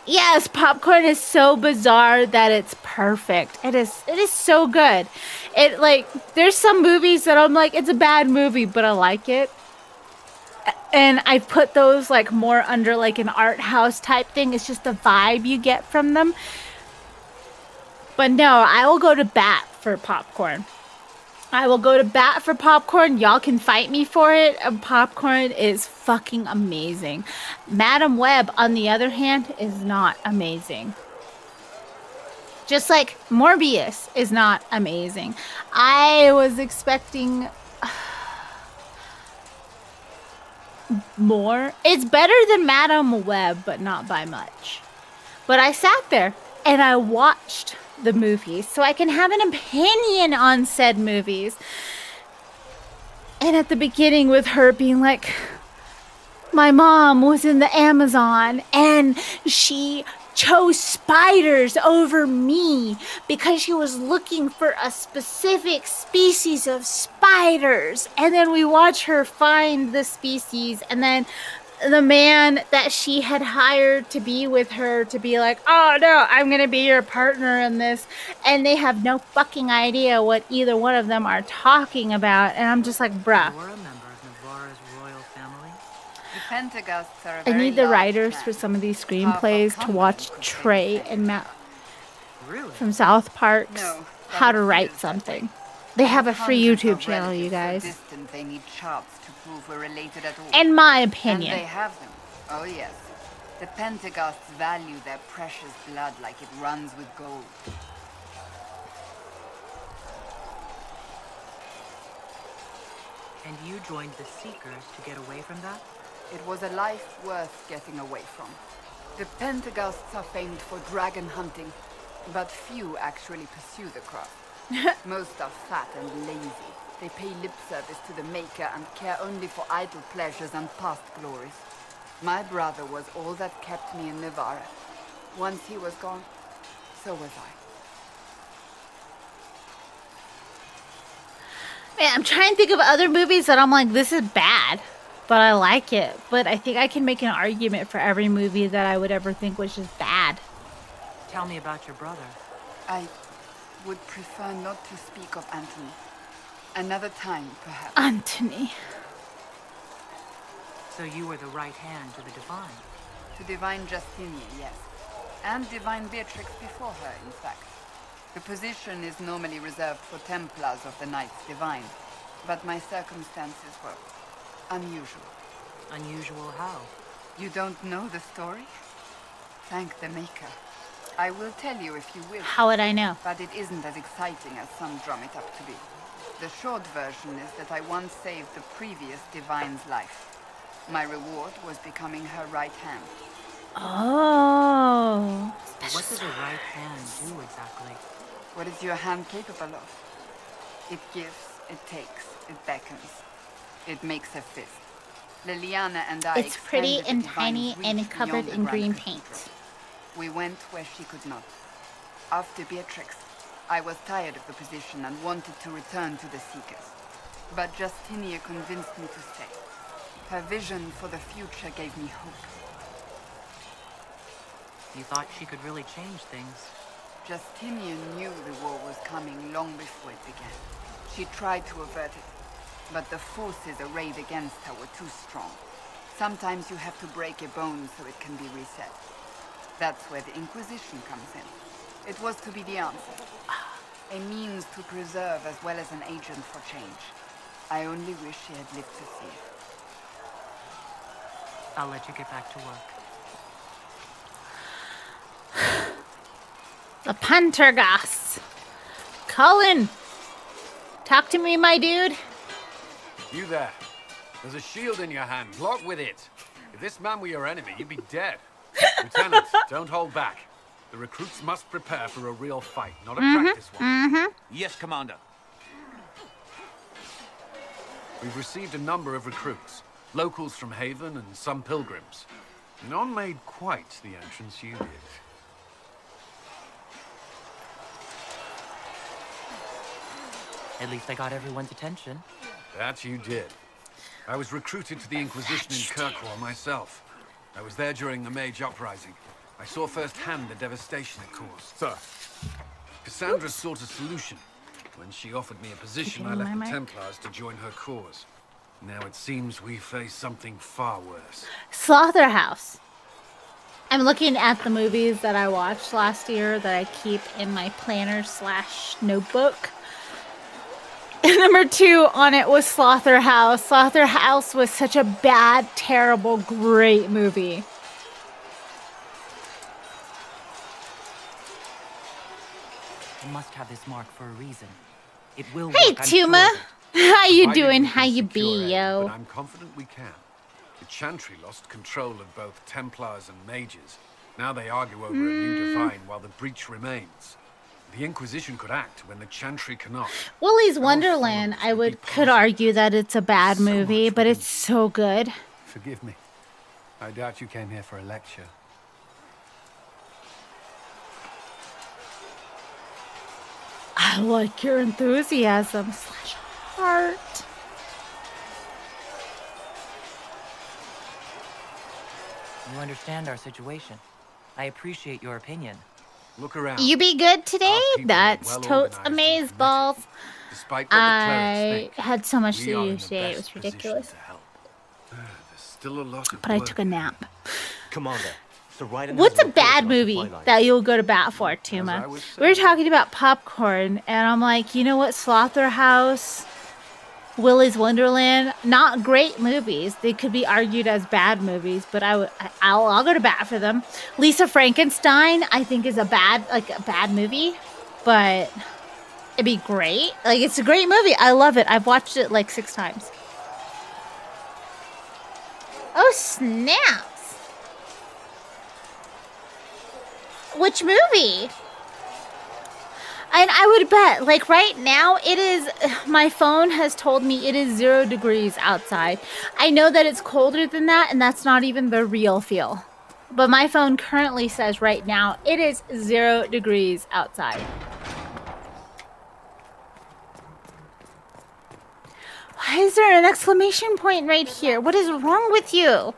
Yes, Popcorn is so bizarre that it's perfect. It is so good. It, like, there's some movies that I'm like, it's a bad movie, but I like it. And I put those like more under like an art house type thing. It's just the vibe you get from them. But no, I will go to bat for Popcorn. I will go to bat for Popcorn. Y'all can fight me for it. Popcorn is fucking amazing. Madam Web, on the other hand, is not amazing. Just like Morbius is not amazing. I was expecting more. It's better than Madam Web, but not by much. But I sat there and I watched the movies so I can have an opinion on said movies. And at the beginning with her being like, my mom was in the Amazon and she chose spiders over me because she was looking for a specific species of spiders. And then we watch her find the species, and then the man that she had hired to be with her to be like, oh no, I'm gonna be your partner in this, and they have no fucking idea what either one of them are talking about. And I'm just like, bruh, I need the writers for some of these screenplays to watch Trey and Matt from South Park's How to Write Something. They have a free YouTube channel, you guys. In my opinion. And they have them. Oh yes. The Pentaghosts value their precious blood like it runs with gold. And you joined the Seekers to get away from that? It was a life worth getting away from. The Pentaghosts are famed for dragon hunting, but few actually pursue the craft. Most are fat and lazy. They pay lip service to the Maker and care only for idle pleasures and past glories. My brother was all that kept me in Nivara. Once he was gone, so was I. Man, I'm trying to think of other movies that I'm like, this is bad, but I like it. But I think I can make an argument for every movie that I would ever think was just bad. Tell me about your brother. I would prefer not to speak of Anthony. Another time, perhaps. Anthony. So you were the right hand to the Divine? To Divine Justinia, yes. And Divine Beatrix before her, in fact. The position is normally reserved for Templars of the Knights Divine, but my circumstances were unusual. Unusual how? You don't know the story? Thank the Maker. I will tell you if you will. How would I know? But it isn't as exciting as some drum it up to be. The short version is that I once saved the previous Divine's life. My reward was becoming her right hand. Oh. What does a right hand do exactly? What is your hand capable of? It gives, it takes, it beckons. It makes a fist. Liliana and I It's pretty extended and the tiny Divine's and reach covered beyond the in Grand green Cathedral. paint. We went where she could not. After Beatrix, I was tired of the position and wanted to return to the Seekers. But Justinia convinced me to stay. Her vision for the future gave me hope. You thought she could really change things. Justinian knew the war was coming long before it began. She tried to avert it, but the forces arrayed against her were too strong. Sometimes you have to break a bone so it can be reset. That's where the Inquisition comes in. It was to be the answer. A means to preserve as well as an agent for change. I only wish she had lived to see it. I'll let you get back to work. The Pendergast. Colin, talk to me, my dude. You there. There's a shield in your hand. Block with it. If this man were your enemy, you'd be dead. Lieutenant, don't hold back. The recruits must prepare for a real fight, not a practice one. Yes, Commander. We've received a number of recruits. Locals from Haven and some pilgrims. None made quite the entrance you did. At least I got everyone's attention. That you did. I was recruited to the Inquisition in Kirkwall myself. I was there during the Mage Uprising. I saw firsthand the devastation it caused. Sir. Cassandra sought a solution. When she offered me a position, I left the Templars to join her cause. Now it seems we face something far worse. Slaughterhouse. I'm looking at the movies that I watched last year that I keep in my planner / notebook. And number 2 on it was Slaughterhouse. Slaughterhouse was such a bad, terrible, great movie. You must have this mark for a reason. It will Hey, work, I'm sure Tuma. of it. How you Provided doing? we How can you secure be, aid, yo? But I'm confident we can. The Chantry lost control of both Templars and Mages. Now they argue over a new divine while the breach remains. The Inquisition could act when the Chantry cannot. Willy's Wonderland, I could argue that it's a bad movie, but it's so good. Forgive me. I doubt you came here for a lecture. I like your enthusiasm / heart. You understand our situation. I appreciate your opinion. Look around. You be good today? That's well totes organized amazeballs. Despite what the clerics I think, had so much we to are do in the today. It best was position ridiculous. to help. There's still a lot of But I work. took a nap. Commander, Sir Ryden What's has a no bad thoughts movie about the that you'll go to bat for, I Tuma? was We were talking about popcorn, and I'm like, you know what? Slaughterhouse, Willy's Wonderland, not great movies. They could be argued as bad movies, but I'll go to bat for them. Lisa Frankenstein, I think, is a bad movie, but it'd be great. Like, it's a great movie. I love it. I've watched it like 6 times. Oh, snaps. Which movie? And I would bet, like right now, it is, my phone has told me it is 0 degrees outside. I know that it's colder than that, and that's not even the real feel. But my phone currently says right now, it is 0 degrees outside. Why is there an exclamation point right here? What is wrong with you?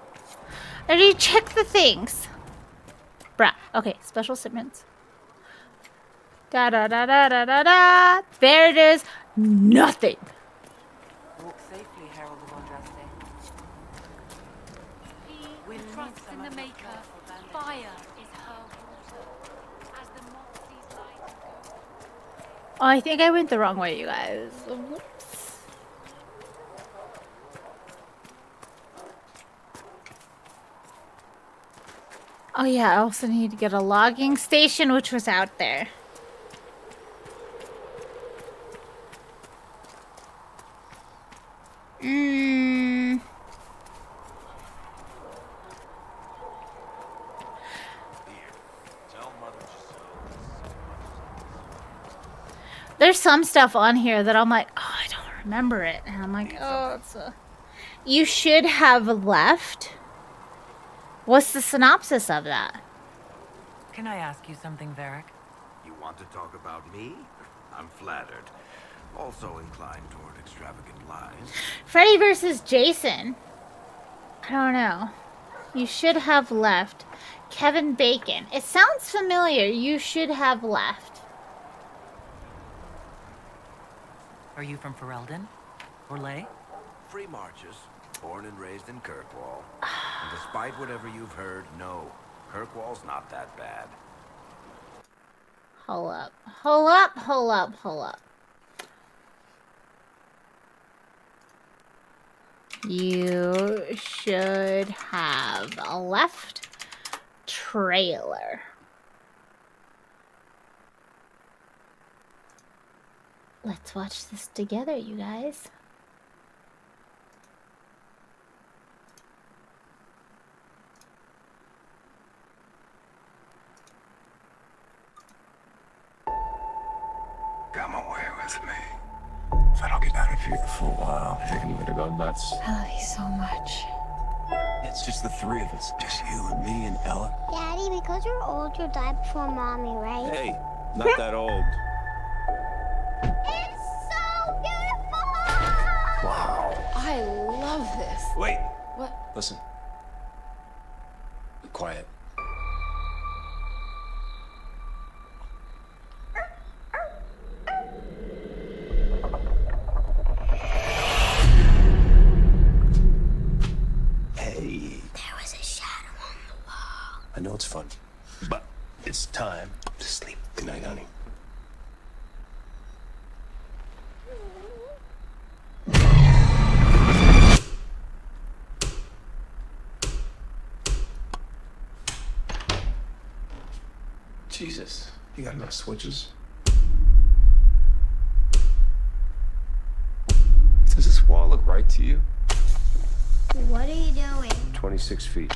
I already checked the things. Bruh. Okay, special shipments. Da da da da da da da. There it is. Nothing. Walk safely, Herald of Andraste. We trust in the Maker. Fire is her water. As the moth sees light and goes. Oh, I think I went the wrong way, you guys. Whoops. Oh yeah, I also need to get a logging station, which was out there. There's some stuff on here that I'm like, oh, I don't remember it. And I'm like, oh, it's a... You should have left. What's the synopsis of that? Can I ask you something, Varric? You want to talk about me? I'm flattered. Also inclined toward extravagant lies. Freddy versus Jason. I don't know. You should have left. Kevin Bacon. It sounds familiar. You should have left. Are you from Ferelden? Or Lay? Free marchers, born and raised in Kirkwall. And despite whatever you've heard, no, Kirkwall's not that bad. Hold up. Hold up, hold up, hold up. You should have left trailer. Let's watch this together, you guys. Come away with me. If I don't get out of here for a while, you're gonna go nuts. I love you so much. It's just the three of us. Just you and me and Ella. Daddy, because you're old, you died before Mommy, right? Hey, not that old. It's so beautiful! Wow. I love this. Wait. What? Listen. Be quiet. Hey. There was a shadow on the wall. I know it's fun, but it's time to sleep. Good night, honey. Jesus, you got enough switches? Does this wall look right to you? What are you doing? 26 feet.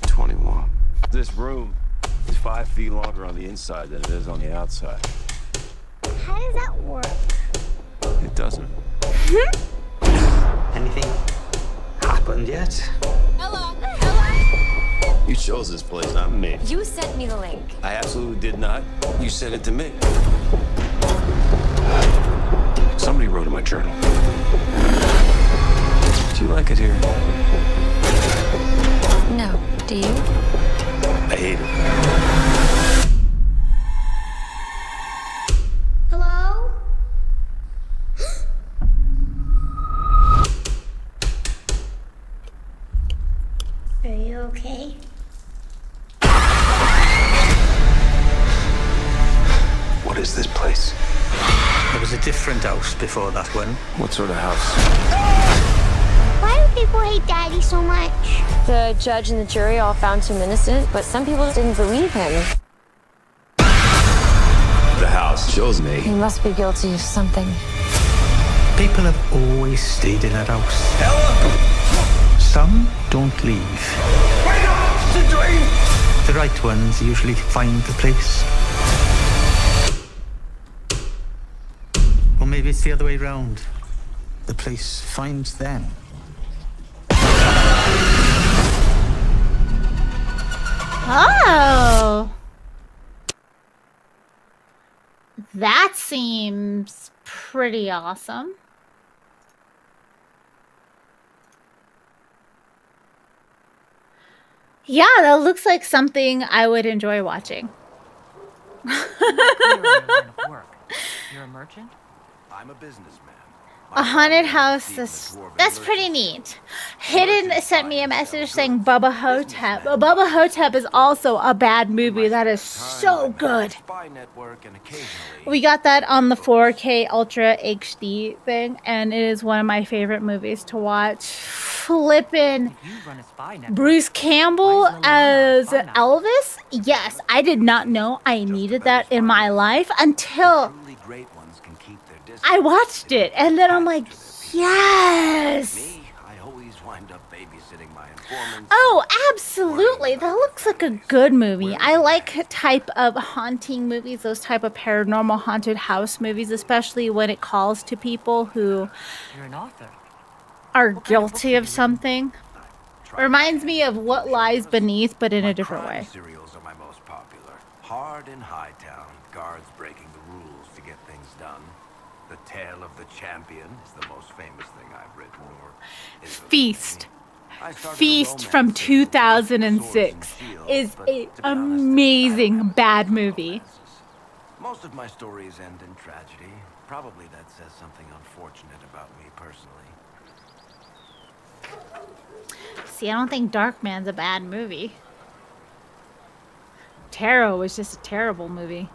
21. This room is 5 feet longer on the inside than it is on the outside. How does that work? It doesn't. Anything happened yet? Ella! Ella! You chose this place, not me. You sent me the link. I absolutely did not. You sent it to me. Somebody wrote in my journal. Do you like it here? No. Do you? I hate it. Hello? Are you okay? What is this place? There was a different house before that one. What sort of house? Why do people hate Daddy so much? The judge and the jury all found him innocent, but some people didn't believe him. The house shows me. He must be guilty of something. People have always stayed in that house. Some don't leave. Wake up! It's a dream! The right ones usually find the place. Or maybe it's the other way round. The place finds them. Oh. That seems pretty awesome. Yeah, that looks like something I would enjoy watching. You're a merchant? I'm a businessman. A haunted house, that's pretty neat. Hidden sent me a message saying Bubba Hotep. Bubba Hotep is also a bad movie that is so good. We got that on the 4K Ultra HD thing, and it is one of my favorite movies to watch. Flippin' Bruce Campbell as Elvis? Yes, I did not know I needed that in my life until I watched it, and then I'm like, yes! Oh, absolutely. That looks like a good movie. I like type of haunting movies, those type of paranormal haunted house movies, especially when it calls to people who You're an author. are guilty of something. Reminds me of What Lies Beneath, but in a different way. Serials are my most popular. Hard in Hightown, guards breaking the rules to get things done. The Tale of the Champion is the most famous thing I've written. Or is it Feast. Feast from 2006 is an amazing bad movie. Most of my stories end in tragedy. Probably that says something unfortunate about me personally. See, I don't think Darkman's a bad movie. Tarot was just a terrible movie.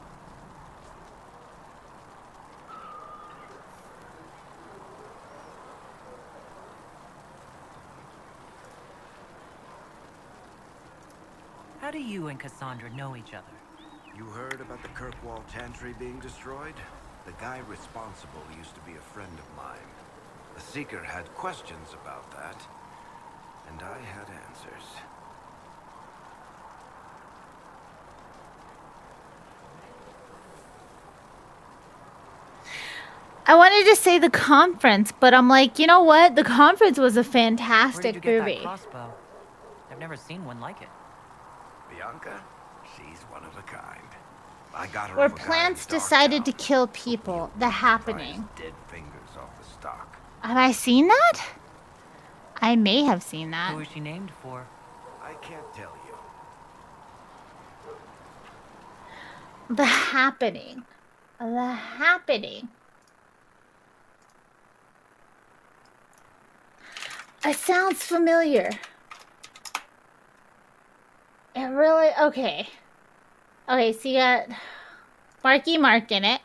How do you and Cassandra know each other? You heard about the Kirkwall Chantry being destroyed? The guy responsible used to be a friend of mine. The Seeker had questions about that, and I had answers. I wanted to say The Conference, but I'm like, you know what? The Conference was a fantastic Where did you get movie. that crossbow? I've never seen one like it. Bianca? She's one of a kind. I got her Where off a guy in plants Dark decided to kill people. The Happening. dead fingers off the stock. Have I seen that? I may have seen that. Who is she named for? I can't tell you. The Happening. The Happening. It sounds familiar. It really... Okay. Okay, so you got Marky Mark in it.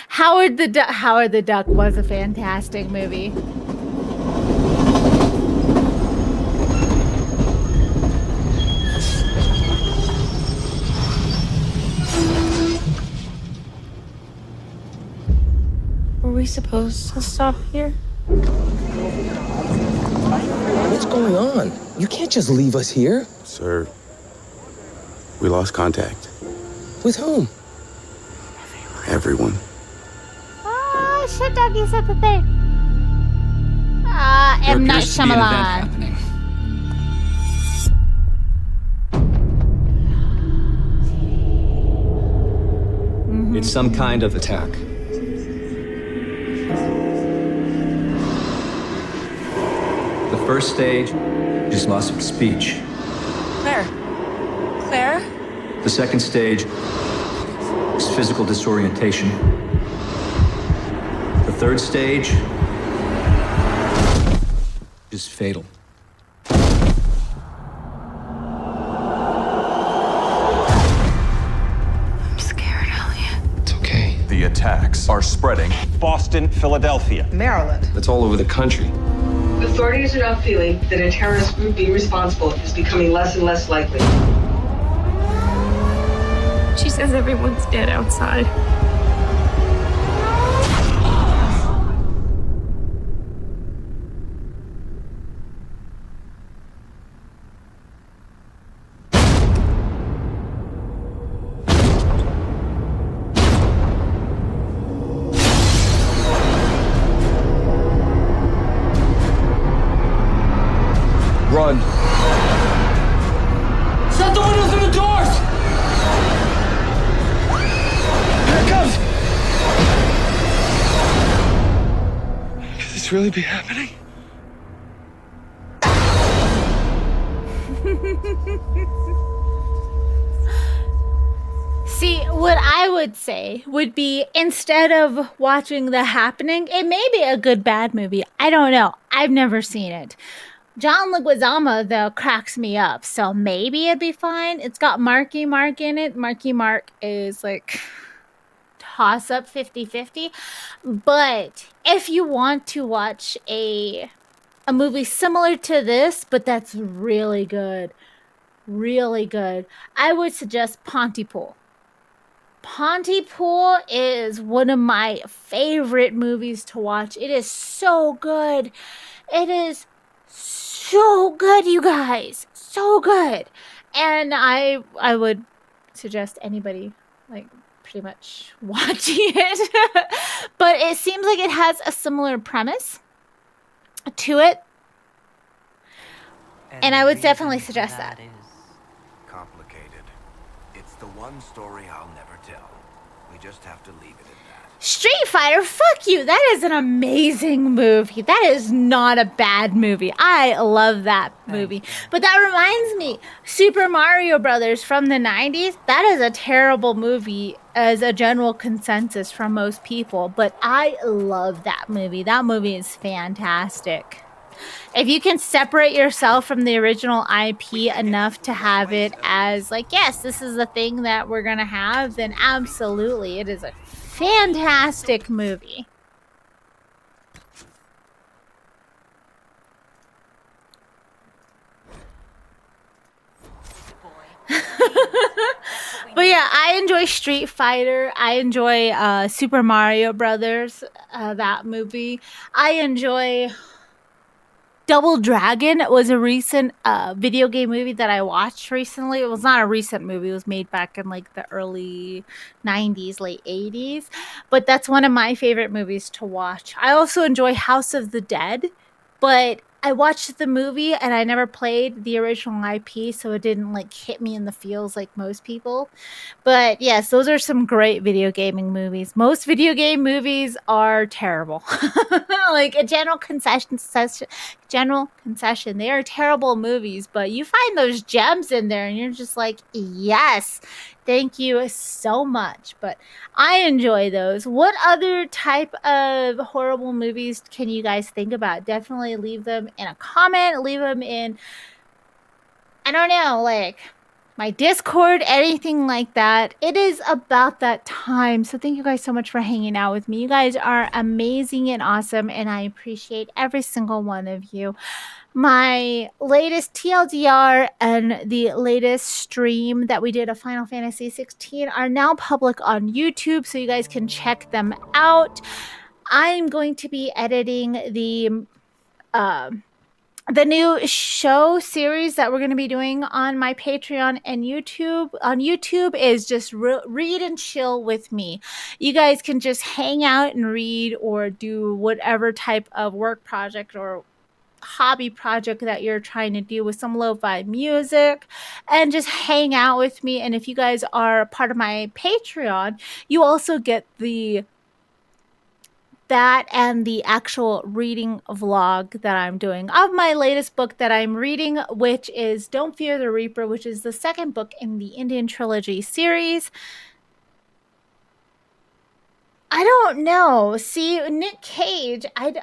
Howard the Duck was a fantastic movie. Were we supposed to stop here? What's going on? You can't just leave us here. Sir, we lost contact. With whom? Everyone. Ah, shit, Doug, you said the thing. M. Night Shyamalan. It's some kind of attack. The first stage is loss of speech. Claire. Claire? The second stage is physical disorientation. The third stage is fatal. I'm scared, Elliot. It's okay. The attacks are spreading. Boston, Philadelphia, Maryland. That's all over the country. Authorities are now feeling that a terrorist group being responsible is becoming less and less likely. She says everyone's dead outside. Run. Shut the windows and the doors! Here it comes! Could this really be happening? See, what I would say would be, instead of watching The Happening, it may be a good bad movie. I don't know. I've never seen it. John Leguizamo, though, cracks me up, so maybe it'd be fine. It's got Marky Mark in it. Marky Mark is like toss-up 50-50. But if you want to watch a movie similar to this, but that's really good, I would suggest Pontypool. Pontypool is one of my favorite movies to watch. It is so good. It is so good, you guys. So good. And I would suggest anybody, like, pretty much watching it. But it seems like it has a similar premise to it. And I would definitely suggest that. Complicated. It's the one story I'll never tell. We just have to leave it at that. Street Fighter, fuck you. That is an amazing movie. That is not a bad movie. I love that movie. But that reminds me, Super Mario Brothers from the 90s, that is a terrible movie as a general consensus from most people. But I love that movie. That movie is fantastic. If you can separate yourself from the original IP enough to have it as like, yes, this is the thing that we're going to have, then absolutely. It is a fantastic movie. But yeah, I enjoy Street Fighter. I enjoy Super Mario Brothers, that movie. I enjoy Double Dragon. Was a recent video game movie that I watched recently. It was not a recent movie. It was made back in like the early 90s, late 80s. But that's one of my favorite movies to watch. I also enjoy House of the Dead, but I watched the movie and I never played the original IP, so it didn't like hit me in the feels like most people. But yes, those are some great video gaming movies. Most video game movies are terrible. Like a general concession, they are terrible movies, but you find those gems in there and you're just like, yes, thank you so much. But I enjoy those. What other type of horrible movies can you guys think about? Definitely leave them in a comment, leave them in, I don't know, like my Discord, anything like that. It is about that time. So thank you guys so much for hanging out with me. You guys are amazing and awesome, and I appreciate every single one of you. My latest TLDR and the latest stream that we did of Final Fantasy 16 are now public on YouTube, so you guys can check them out. I'm going to be editing the new show series that we're going to be doing on my Patreon and YouTube. On YouTube is just read and chill with me. You guys can just hang out and read or do whatever type of work project or hobby project that you're trying to do with some lo-fi music and just hang out with me. And if you guys are part of my Patreon, you also get that and the actual reading vlog that I'm doing of my latest book that I'm reading, which is Don't Fear the Reaper, which is the second book in the Indian Trilogy series. I don't know. See, Nick Cage, I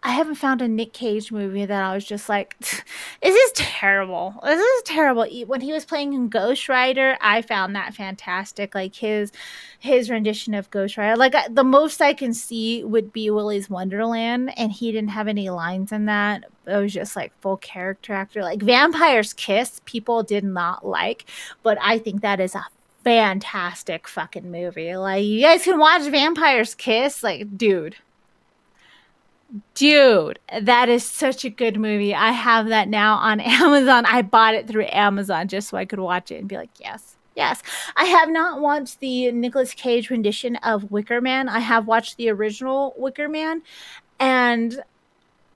haven't found a Nick Cage movie that I was just like, this is terrible. This is terrible. When he was playing in Ghost Rider, I found that fantastic. Like his rendition of Ghost Rider. Like the most I can see would be Willy's Wonderland, and he didn't have any lines in that. It was just like full character actor. Like Vampire's Kiss, people did not like, but I think that is a fantastic fucking movie. Like you guys can watch Vampire's Kiss. Like, dude, that is such a good movie. I have that now on Amazon. I bought it through Amazon just so I could watch it and be like, yes. I have not watched the Nicolas Cage rendition of Wicker Man. I have watched the original Wicker Man, and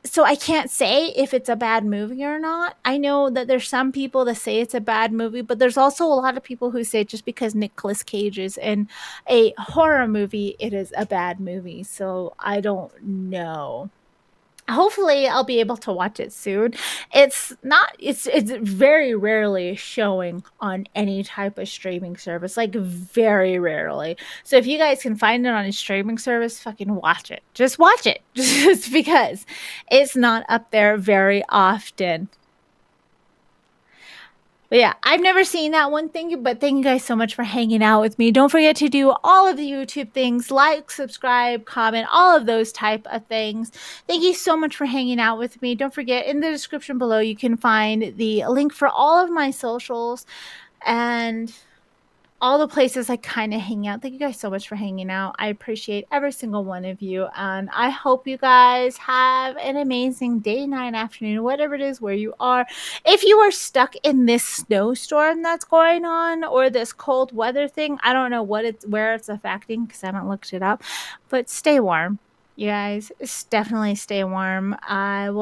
so I can't say if it's a bad movie or not. I know that there's some people that say it's a bad movie, but there's also a lot of people who say just because Nicolas Cage is in a horror movie, it is a bad movie. So I don't know. Hopefully I'll be able to watch it soon. It's very rarely showing on any type of streaming service, like very rarely. So if you guys can find it on a streaming service, fucking watch it. Just watch it. Just because it's not up there very often. But yeah, I've never seen that one. Thank you. But thank you guys so much for hanging out with me. Don't forget to do all of the YouTube things, like, subscribe, comment, all of those type of things. Thank you so much for hanging out with me. Don't forget, in the description below, you can find the link for all of my socials and all the places I kind of hang out. Thank you guys so much for hanging out. I appreciate every single one of you. And I hope you guys have an amazing day, night, afternoon, whatever it is where you are. If you are stuck in this snowstorm that's going on or this cold weather thing, I don't know where it's affecting because I haven't looked it up. But stay warm, you guys. Definitely stay warm. I will